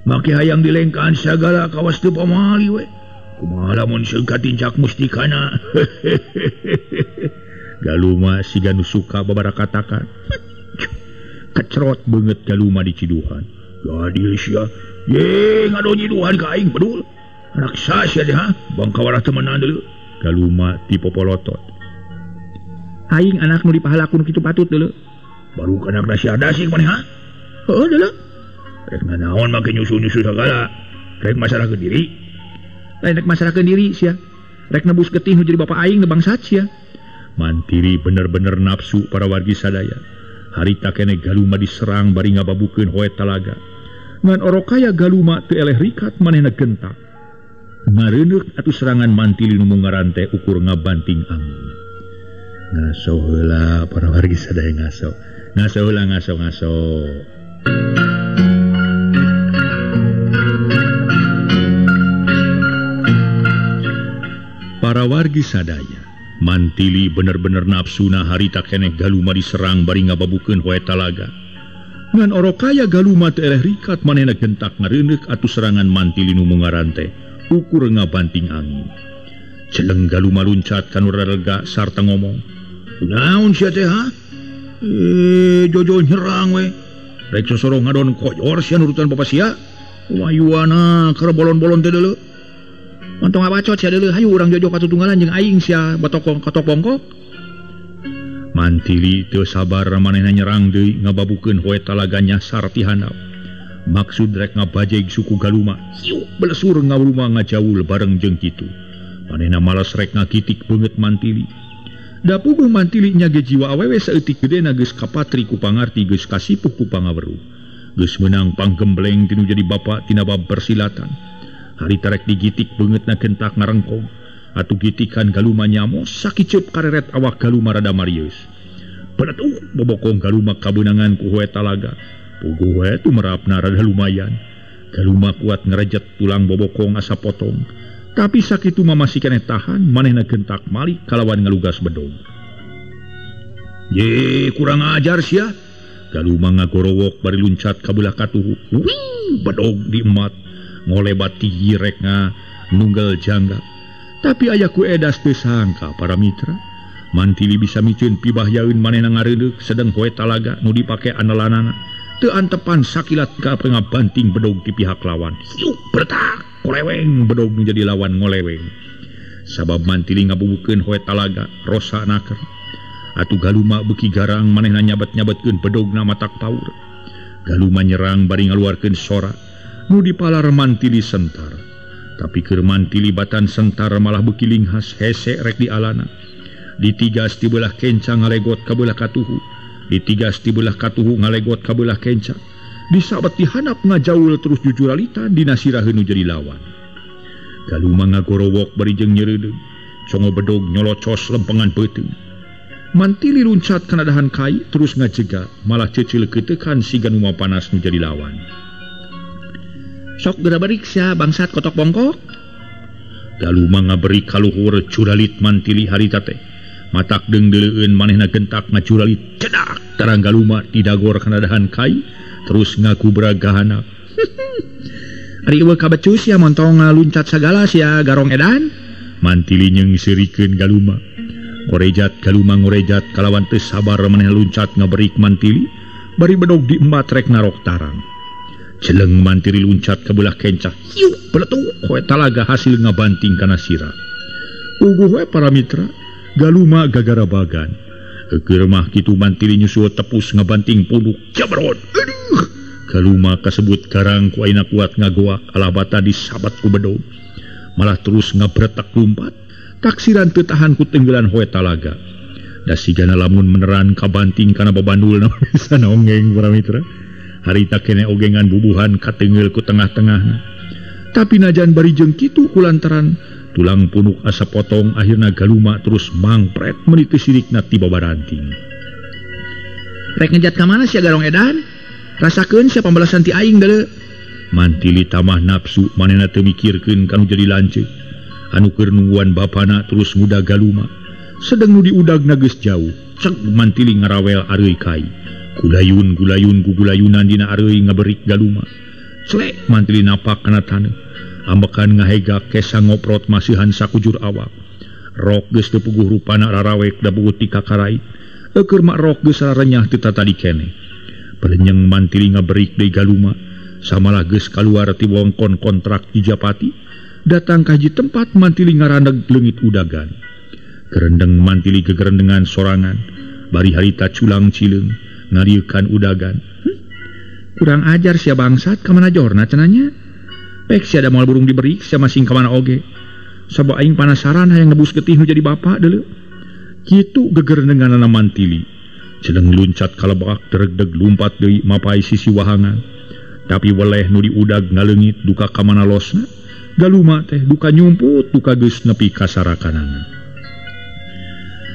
Make hayang dilengkahan sagala kawas teu pamali we. Kumaha lamun seungkat tincak mustikana. Galuma siga nu suka babarakatakan. Kecrot beungeut galuma di ciduhan. Gadil sia. Ye ngado nyiduhan ka aing bedul. Anak sa sia teh ha? Bangkawarah temenan deuleu. Galuma ti popolotot. Aing anak nu dipahalakeun kitu patut deuleu. Baru kana si Ardasi maneh ha? Heuh deuleu. Rek naon make nyusu-nyusu sagala. Rek masalahkeun diri. Lain rek masalahkeun diri sia. Rek nebus getih nu jadi bapak aing nu bangsat sia. Mantili bener-bener nafsu para wargi sadaya. Harita kene galuma diserang bari ngababukeun hoe talaga. Ngan orokaya galuma teu eleh rikat manehna gentak. Ngareuneuh atuh serangan Mantili nu mungaran teh ukur ngabanting angin. Ngaso heula para wargi sadaya ngaso. Ngaso heula ngaso. Para wargi sadaya, Mantili bener-bener nafsuna harita keneh galuma diserang bari ngababukeun hoe talaga. Ngan orokaya galuma teu eleh rikat manehna gentak ngareuneuh atuh serangan Mantili nu mungaran teh ukur ngabanting angin. Celeng Galuma luncat kanu rada sarta ngomong, "Naon sia teh ha? Jojo nyerang we. Rek sosorong ngadon koyor sia nurutan bapa sia. Kumayuana keur bolon-bolon teh deuleu. Montong abacot sia deuleu hayu urang Jojo katutunggalan jeung aing sia batokong katok bongkok." Mantili teu sabar manehna nyerang deui ngababukeun hoe talaga nyasar ti handap. Maksud rek ngabajeg suku Galuma, hiu belesur ngawuluma ngajaul bareng jeung kitu. Manehna malas rek ngakitik beungeut Mantili. Da puguh Mantili nya ge jiwa awewe saeutik gedena geus kapatri ku pangarti geus kasipuh ku pangaweruh. Geus meunang panggembleng tinu jadi bapa tina bab persilatan. Harita rek digitik beungeutna kentak ngarengkong. Atuh gitikan Galuma nyamos sakiceup kareret awak Galuma rada marius. Benetuh bobokong Galuma kabeunangan ku hoe talaga. Puguh we tumerapna rada lumayan. Galuma kuat ngerejet tulang bobokong asa potong. Tapi sakitu mah masih keneh tahan, manehna gentak malik kalawan ngalugas bedog. "Ye, kurang ajar sia." Galuma ngagorowok bari luncat ka beulah katuhu. Wih, bedog diemmat ngolebat ti hirekna nunggal jangga. Tapi aya ku edas teu sangka para mitra. Mantili bisa micieun pibahyaeun manehna ngareudeg sedeng hoe talaga nu dipake andalanana teu antepan sakilat ka pengabanting bedog ti pihak lawan. Hiu bertak koleweng bedog nu jadi lawan ngoleweng. Sabab Mantili ngabubukeun hoe talaga rosa naker. Atuh Galuma beuki garang manehna nyabet-nyabetkeun bedogna matak paur. Galuma nyerang bari ngaluarkeun sora nu dipalar Mantili sentar. Tapi keur Mantili batan sentar malah beuki linghas hese rek di alana. Ditigas ti beulah kenca ngalegot ka beulah katuhu. Ditigas ti beulah katuhu ngalegot ka beulah kenca. Disabet ti handap ngajaul terus jujuralita dina siraheun nu jadi lawan. Galuma ngagorowok bari jeung nyeureudeg. Congo bedog nyolocos lempengan beuteung. Mantili luncat kana dahan kai terus ngajega malah ceuceul keutekan siga nu panas nu jadi lawan. "Sok geura beurik sia bangsat kotok bongkok." Galuma ngaberi kaluhur curalit Mantili harita teh. Matak deungdeuleueun manehna gentak ngacuralit cedak tarang Galuma didagor kana dahan kai terus ngakubra gahanap. "Ari eueuh kabecus sia montong ngaluncat sagala sia garong edan." Mantili nyeungsirikeun Galuma. Ngorejat Galuma ngorejat kalawan teu sabar manehna luncat ngaberik Mantili bari bedog diembat rek narok tarang. Celeng Mantili luncat ke belah kenca. Hiu, beletuk, hoe talaga hasil ngabanting kana sirah. Uguh we para mitra, Galuma gagara bagan. Keur mah kitu Mantili nyusul tepus ngabanting punduk. Jabrod, aduh. Galuma kasebut garang ku aina kuat ngagoak alabata disabat ku bedog. Malah terus ngabretak lumpat, taksiran teu tahan ku tenggelan hoe talaga. Da sigana lamun meneran kabanting kana babandul na bisa nongeng para mitra. Harita kene ogengan bubuhan katenggel ku tengah-tengahna. Tapi najan bari jeung kitu kulantaran tulang punuk asa potong akhirna Galuma terus mangpret meuli teu sirikna ti babaranting. "Rek ngejat ka mana sia garong edan? Rasakeun sia pambalasan ti aing deuleu." Mantili tamah nafsu manehna teu mikirkeun kanu jadi lanceuk. Anu keur nungguan bapana terus ngudag Galuma. Sedeng nu diudagna geus jauh. Cek Mantili ngarawel areuy kai. Gulayun-gulayun gugulayunan dina areuy ngaberik Galuma. Celek Mantili napak kana taneuh. Ambekan ngahegak kesa ngoprot masihan sakujur awak. Rok geus teu puguh rupana rarawek da bugut ti kakarait. Keur mak rok geus renyah teu tadi keneh. Palenyeng Mantili ngaberik deui Galuma. Samalah geus kaluar ti wongkon kontrak di Japati. Datang ka hiji tempat Mantili ngarandeg leungit udagan. Kerendeng Mantili gegerendengan sorangan. Bari harita culang cileung ngarieukan udagan. Kurang ajar sia bangsat ka mana jorna cenanya. Pek sia da moal burung diberi sia masing ka mana oge. Sabab aing panasaran hayang nebus getih nu jadi bapa deuleu. Kitu gegerendenganna Mantili. Sedeng luncat kalebak deregdeg lumpat deui mapai sisi wahangan. Tapi weleh nu diudag ngaleungit duka ka mana losna. Galuma teh duka nyumput duka geus nepi ka sarakanana.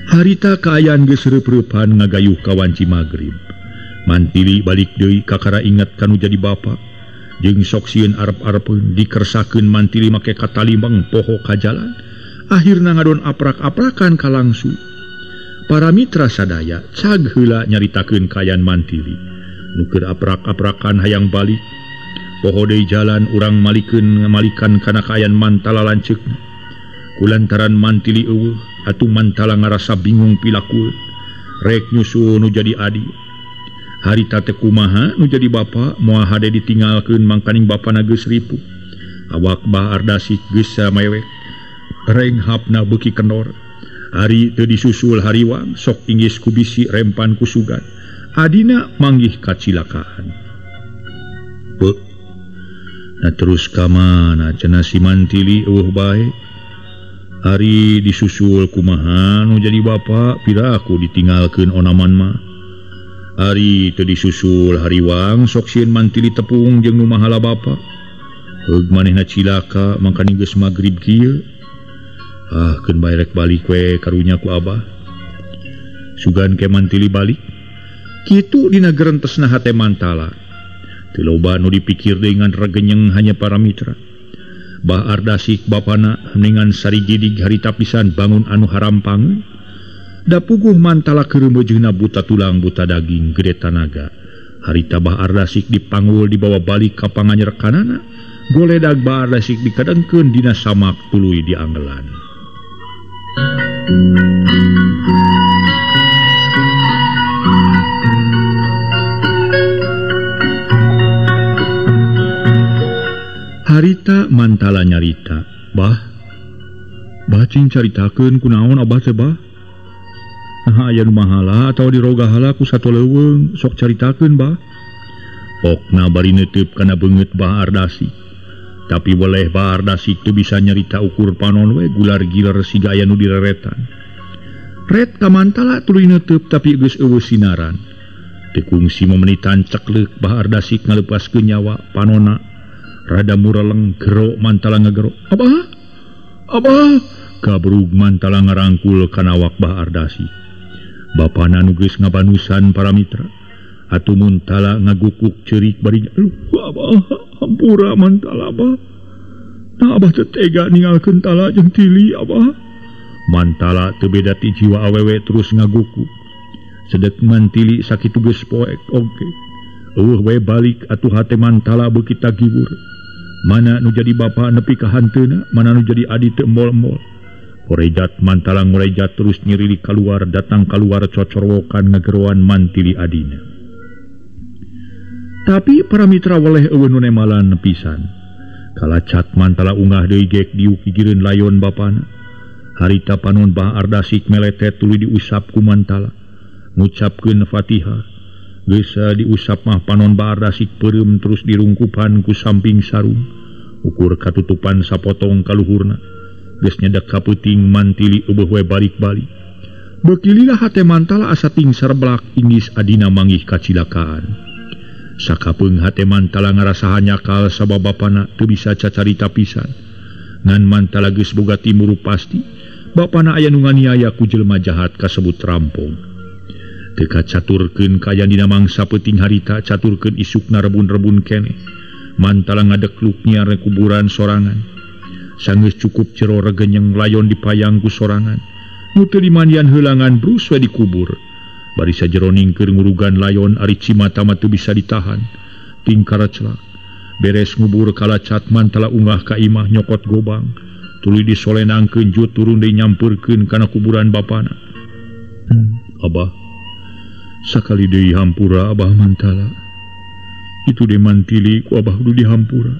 Harita kaayaan geus reup-reupan ngagayuh ka wanci magrib. Mantili balik deui kakara inget kanu jadi bapa. Jeung sok sieun arep-arepeun dikersakeun Mantili make katalimbang poho ka jalan. Akhirna ngadon aprak-aprakan ka langsu. Para mitra sadaya cag heula nyaritakeun kaayaan Mantili. Nu keur aprak-aprakan hayang balik. pohode jalan urang malikeun ngamalikan kana kaayaan mantala lanceukna. Kulantaran mantili eueuh atuh mantala ngarasa bingung pilakueun. Rek nyusul nu jadi adi. Harita teh kumaha nu jadi bapa moal hade ditinggalkeun mangkaning bapana geus ripuh. Awak Bah Ardasik geus samewek. Renghapna beuki kendor. Hari teu disusul hariwang sok inggis ku bisi rempan ku sugan. Adina manggih kacilakaan. Beuh. Na terus ka mana cenah si mantili eueuh bae. Hari disusul kumaha nu jadi bapa piraku ditinggalkeun onaman mah. Hari teu disusul hariwang sok sieun mantili tepung jeung nu mahala bapa. Heug manehna cilaka mangkana geus magrib kieu. Keun bae rek balik we karunya ku Abah. Sugan ke mantili balik. Kitu dina gerentesna hate mantala. Teu loba nu dipikir dengan regenyeng hanya para mitra. Bah Ardasik bapana mendingan sarigidig harita pisan bangun anu harampang. Da puguh mantala keureumeujna buta tulang buta daging gede tanaga. Harita Bah Ardasik dipanggul dibawa balik ka panganyerkanana. Goledag Bah Ardasik dikadengkeun dina samak tuluy dianggelan. Harita mantala nyarita. Bah cing caritakeun kunaon Abah teh Bah? Nah aya nu mahala atawa dirogahala ku sato leuweung sok caritakeun Bah. Okna bari neuteub kana beungeut Bah Ardasik. Tapi boleh Bah Ardasik teu bisa nyarita ukur panon we gular giler siga aya nu direretan. Ret ka mantala tuluy neuteub tapi geus eueuh sinaran. Teu kungsi memenitan ceklek Bah Ardasik ngaleupaskeun nyawa panonna. Rada mureleng gero mantala ngagero. Abah gabrug mantala ngarangkul kana awak Bah Ardasik. Bapana nu geus ngabanusan para mitra. Atuh mantala ngagukuk ceurik bari Abah hampura mantala Abah. Nah Abah teu tega ninggalkeun tala jeung tili Abah. Mantala teu beda ti jiwa awewe terus ngagukuk. Sedek mantili sakitu geus poek oge. Eueuh we balik atuh hate mantala beuki tagibur. Mana nu jadi bapa nepi ka hanteuna, mana nu jadi adi teu embol-embol. Korejat mantala ngorejat terus nyirili kaluar datang kaluar cocorwokan ngageroan mantili adina. Tapi para mitra weleh eueuh nu nemalan pisan. Kalacat mantala ungah deui gek diuk gigireun layon bapana. Harita panon Bah Ardasik meletet tuluy diusap ku mantala. Ngucapkeun Fatihah. Geus diusap mah panon Bah Ardasik peureum terus dirungkupan ku samping sarung. Ukur katutupan sapotong kaluhurna. Geus nyedak ka peuting mantili eueuh we balik-balik. Bekililah hate mantala asa ting sarblak inggis adina manggih kacilakaan. Sakapeung hate mantala ngarasa hanyakal sabab bapana teu bisa cacarita pisan. Ngan mantala geus boga timuru pasti. Bapana aya nu nganiaya ku jelema jahat kasebut rampong. Teu kacaturkeun kayan dina mangsa peuting harita caturkeun isukna rebun-rebun keneh. Mantala ngadekluk nyiar kuburan sorangan. Sanggeus cukup cero regenyeng layon dipayang ku sorangan. Nu teu dimandian heulangan brus we dikubur. Bari sajeroning keur ngurugan layon ari cimata mah teu bisa ditahan. Ting kareclak. Beres ngubur kalacat mantala ungah ka imah nyokot gobang. Tuluy disolenangkeun jut turun deui nyampeurkeun kana kuburan bapana. Abah sakali deui hampura Abah mantala. Itu de mantili ku Abah kudu dihampura.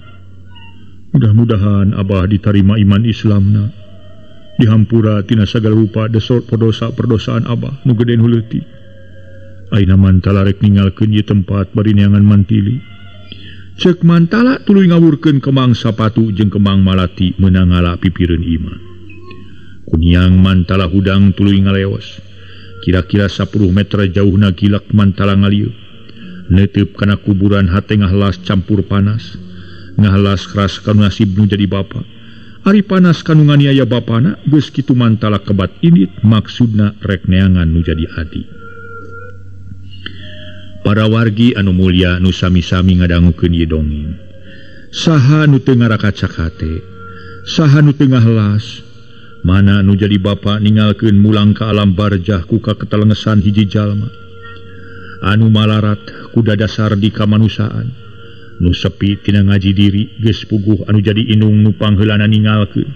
Mudah-mudahan Abah ditarima iman Islamna. Dihampura tina sagala rupa perdosa-perdosaan Abah nu gede nu leutik. Ayeuna mantala rek ninggalkeun ieu tempat bari neangan mantili. Ceuk mantala tuluy ngawurkeun kemang sapatu jeung kemang malati meunang ngala pipireun iman. Kuniang mantala hudang tuluy ngaleos. Kira-kira 10 meter jauhna gilak mantala ngalieu. Neuteub kana kuburan hate ngahlas campur panas. Ngahlas keras kanu nasib nu jadi bapa. Ari panas kanu nganiaya bapana geus kitu mantala kebat init maksudna rek neangan nu jadi adi. Para wargi anu mulya nu sami-sami ngadangukeun ieu dongeng. Saha nu teu ngarakaca hate? Saha nu teu ngahlas? Mana nu jadi bapa ninggalkeun mulang ka alam barjah ku kaketelengesan hiji jalma. Anu malarat kuda dasar di kamanusaan. Nu sepi tina ngaji diri geus puguh anu jadi indung nu pangheulana ningalkeun.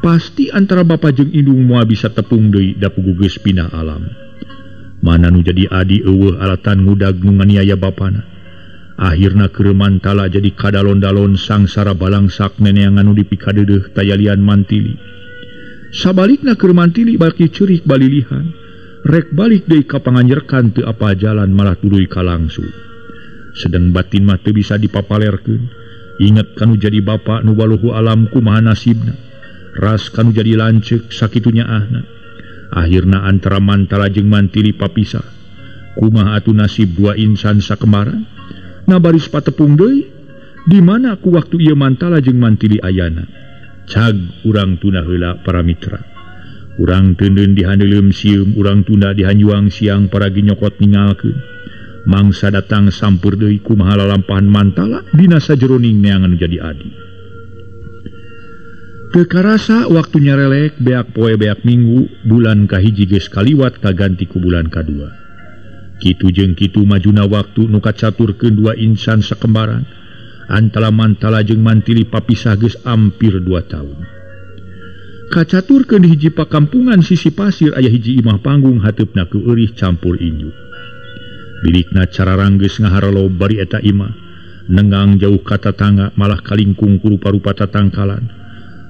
Pasti antara bapa jeung indung moal bisa tepung deui da puguh geus pindah alam. Mana nu jadi adi eueuh alatan ngudag nu nganiaya bapana. Akhirna keur mantala jadi kadalon-dalon sangsara balangsak neneangan nu dipikadeudeuh tayalian mantili. Sabalikna keur mantili baki ceurik balilihan, rek balik deui ka panganjerkan teu apa jalan malah tuluy kalangsu. Sedang batin mah teu bisa dipapalerkeun. Ingat kanu jadi bapa nu waluhu alam kumaha nasibna. Ras kanu jadi lanceuk sakitunya ahna. Akhirna antara mantala jeung mantili papisah. Kumaha atuh nasib dua insan sakembaran? Na baris patepung deui, di mana ku waktu ieu mantala jeung mantili ayana? Cag urang tunda heula para mitra. Urang teundeun dihandeuleum sieum, urang tunda dihanjuang siang para ginyokot ningalkeun. Mangsa datang sampur deui kumaha lalampahan mantala dina sajeroning neangan jadi adi. Teu karasa waktu nyarelek beak poe beak minggu, bulan kahiji geus kaliwat kaganti ku bulan kadua. Kitu jeung kitu majuna waktu nu kacaturkeun dua insan sakembaran. Antara mantala jeung mantili papisah geus ampir 2 tahun. Kacaturkeun di hiji pakampungan sisi pasir aya hiji imah panggung hateupna ku eurih campur inju. Bilikna cararang geus ngaharelo bari eta imah, nengang jauh ka tatangga malah kalingkung ku rupa-rupa tatangkalan.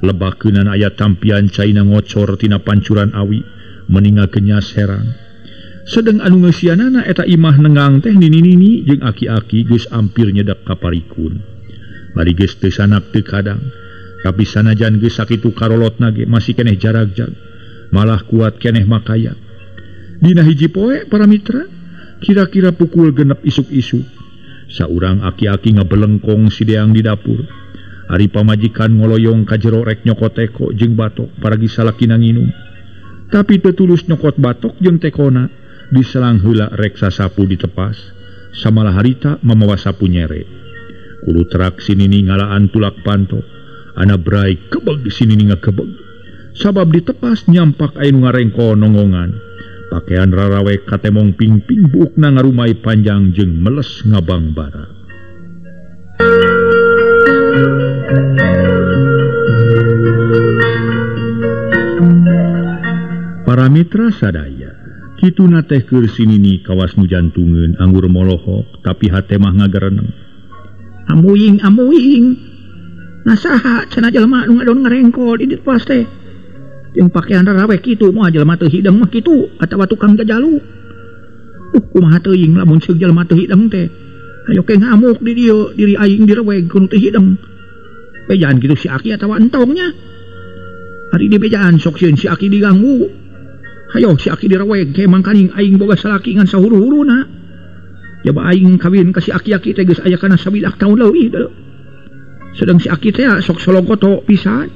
Lebakeunan aya tampian caina ngocor tina pancuran awi, meningakeun nyas herang. Sedeng anu ngeusianana eta imah nengang teh nini-nini jeung aki-aki geus ampir nyedak ka parikun. Bari geus teu sanak teu kadang, tapi sanajan geus sakitu karolotna ge masih keneh jarag-jag, malah kuat keneh makaya. Dina hiji poe para mitra, kira-kira pukul 6 isuk-isuk, saurang aki-aki ngabelengkong sideang di dapur. Ari pamajikan ngoloyong ka jero rek nyokot teko jeung batok paragi salakina nginum. Tapi teu tulus nyokot batok jeung tekona, diselang heula rek sasapu ditepas. Samalah harita mamawa sapu nyere. Kudu terak sinini ngalaan tulak panto. Ana brai kebeg sinini ngakebeg. Sabab ditepas nyampak aya nu ngarengko nongongan. Pakaian rarawe katemong pingping buukna ngarumai panjang jeung meles ngabang bara. Para mitra sadaya, kituna teh keur sinini kawas nu jantungeun anggur molohok tapi hate mah ngagereneng. Amuing, nasaha cenah jelema nu ngadon ngarengkol di dieu pas teh. Jeung pakaian rarawe kitu moal jelema teu hideng mah kitu atawa tukang jajalu. Kumaha teuing lamun ceuk jelema teu hideng teh. Hayo ke ngamuk di dieu diri aing direweg ku teu hideng. Bejaan kitu si Aki atawa entongnya. Hari di bejaan sok sieun si Aki diganggu. Hayo si Aki direweg ke mangkaning aing boga salaki ngan sahuru-huruna. Jaba aing kawin ka si Aki-aki teh geus aya kana sabidak taun leuwih deui. Sedang si Aki teh sok sologoto pisan.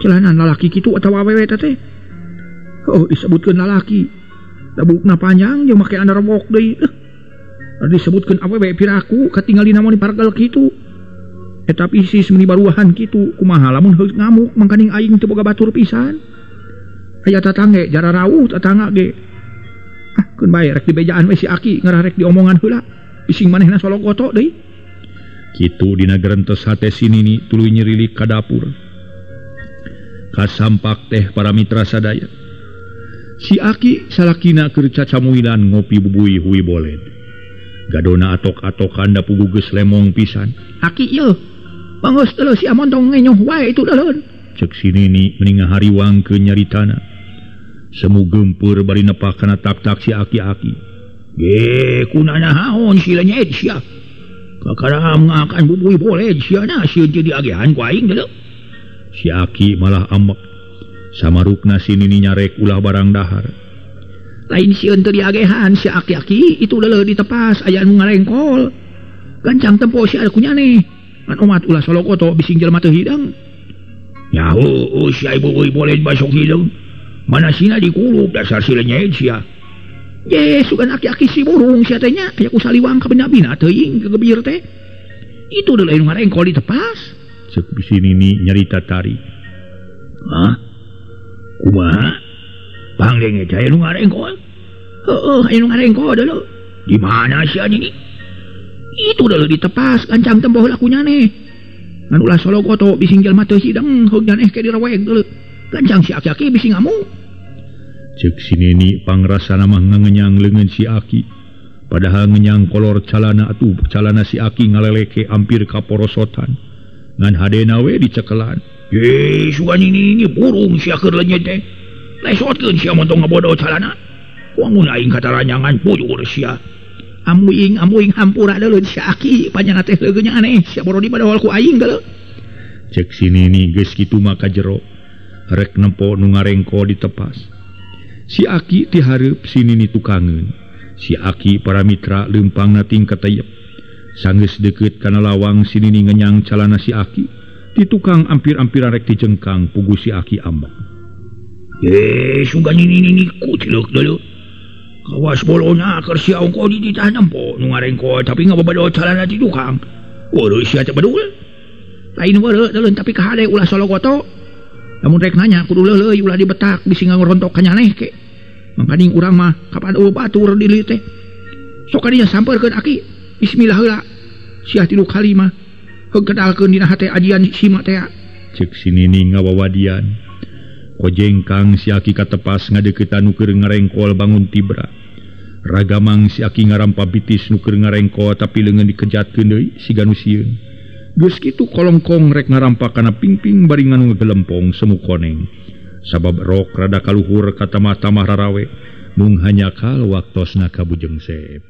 Celanan lalaki kitu atawa awewe teh. Oh disebutkeun lalaki. Dabukna panjang jeung make anda remok deui. Disebutkeun awewe piraku katingali namun dipargel kitu. Eta pisis meni baruahan kitu kumaha lamun heus ngamuk mangkaning aing teu boga batur pisan. Aya tatangge jara rawuh tatangga ge. Keun bae rek dibejaan we si Aki ngararek diomongan heula. Bising manehna sologoto deui. Kitu dina gerentos hate sinini tuluy nyerilik ka dapur. Kasampak teh para mitra sadaya. Si Aki salakina keur cacamuilan ngopi bubui hui boled. Gadona atok-atokan da puguh geus lemong pisan. Aki ieu, bangos teu si Amon tong ngenyoh wae itu daleun. Ceuk sinini mending ngahariwangkeun nyaritana. Semu geumpeur bari nepah kana tak-tak si Aki-aki. Ge kunana haon si lenyet sia. Kakaram ngakan bubui boled sia na sieun teu diagehan ku aing deuleu. Si Aki malah amek. Samarukna sinini nyarek ulah barang dahar. Lain sieun teu diagehan si Aki-aki itu leuleuh ditepas aya anu ngarengkol. Gancang tempo si aku nyane. Ngan omat ulah sologoto bising jelema teu hideng. Ya heueuh si ibu boleh basok hideng. Mana sina dikulup dasar si lenyet sia. Ye sugan Aki-aki si burung sia teh nya aya ku saliwang ka bina-bina teuing kegebir teh. Itu deuleuh anu ngarengkol ditepas. Ceuk bisinini nyarita tari. Hah? Kumaha? Panglenge aya nu ngarengkol? Heueuh aya nu ngarengkol deuleuh. Di mana sia ini? Itu udah ditepas gancang temboh lakunya nih. Anu ulah Sologoto bising jelema teu sideng heugna ke diraweg deuleu. Gancang si aki-aki bising ngamu. Cek si Nini pangrasana mah ngangenyang leungeun si Aki. Padahal ngenyang kolor calana atuh calana si Aki ngaleleke hampir ka porosotan. Ngan hadena we dicekelan. Ye, sugan ini burung sia keur lenyet teh. Lesotkeun sia montong ngabodo calana. Wangun aing kataranyangan puyur sia. Amuing hampura deuleu si Aki panjangna teh leugeunya aneh sia borodi padahal ku aing deuleu. Cek si Nini geus kitu mah ka jero. Rek nempo nu ngarengko ditepas. Si Aki ti hareup si Nini tukangeun. Si Aki para mitra leumpangna ting katayep. Sanggeus deukeut kana lawang si Nini ngenyang calana si Aki. Ti tukang ampir-ampiran rek dijengkang pugu si Aki ambak. Ye, sugan ini kutiluk deuleu. Kawas bolonya keur sia ongko di ditah nempo nu ngarengko tapi ngababado calana ti tukang. Waduh sia teh bedul. Lain weureu deuleu tapi kahade ulah Sologoto. Lamun rek nanya kudu leuleuy ulah dibetak bisi ngarontok ka nyaneh ke. Mangkaning urang mah kapan batur di lieu teh. Sok kadinya sampeurkeun Aki. Bismillah heula. Sia 3 kali mah heugedalkeun dina hate ajian sima teh. Cek si Nini ngawawadian. Kojengkang si Aki katepas ngadeuketan nu keur ngarengkol bangun tibra. Ragamang si Aki ngarampa bitis nu keur ngarengkol tapi leungeun dikejatkeun deui siga nu sieun. Geus kitu kolongkong rek ngarampa kana pingping bari nganu ngegelempong semu koneng. Sabab rok rada kaluhur kata mah tamah rarawe mung hanya kal waktosna kabujeng seep.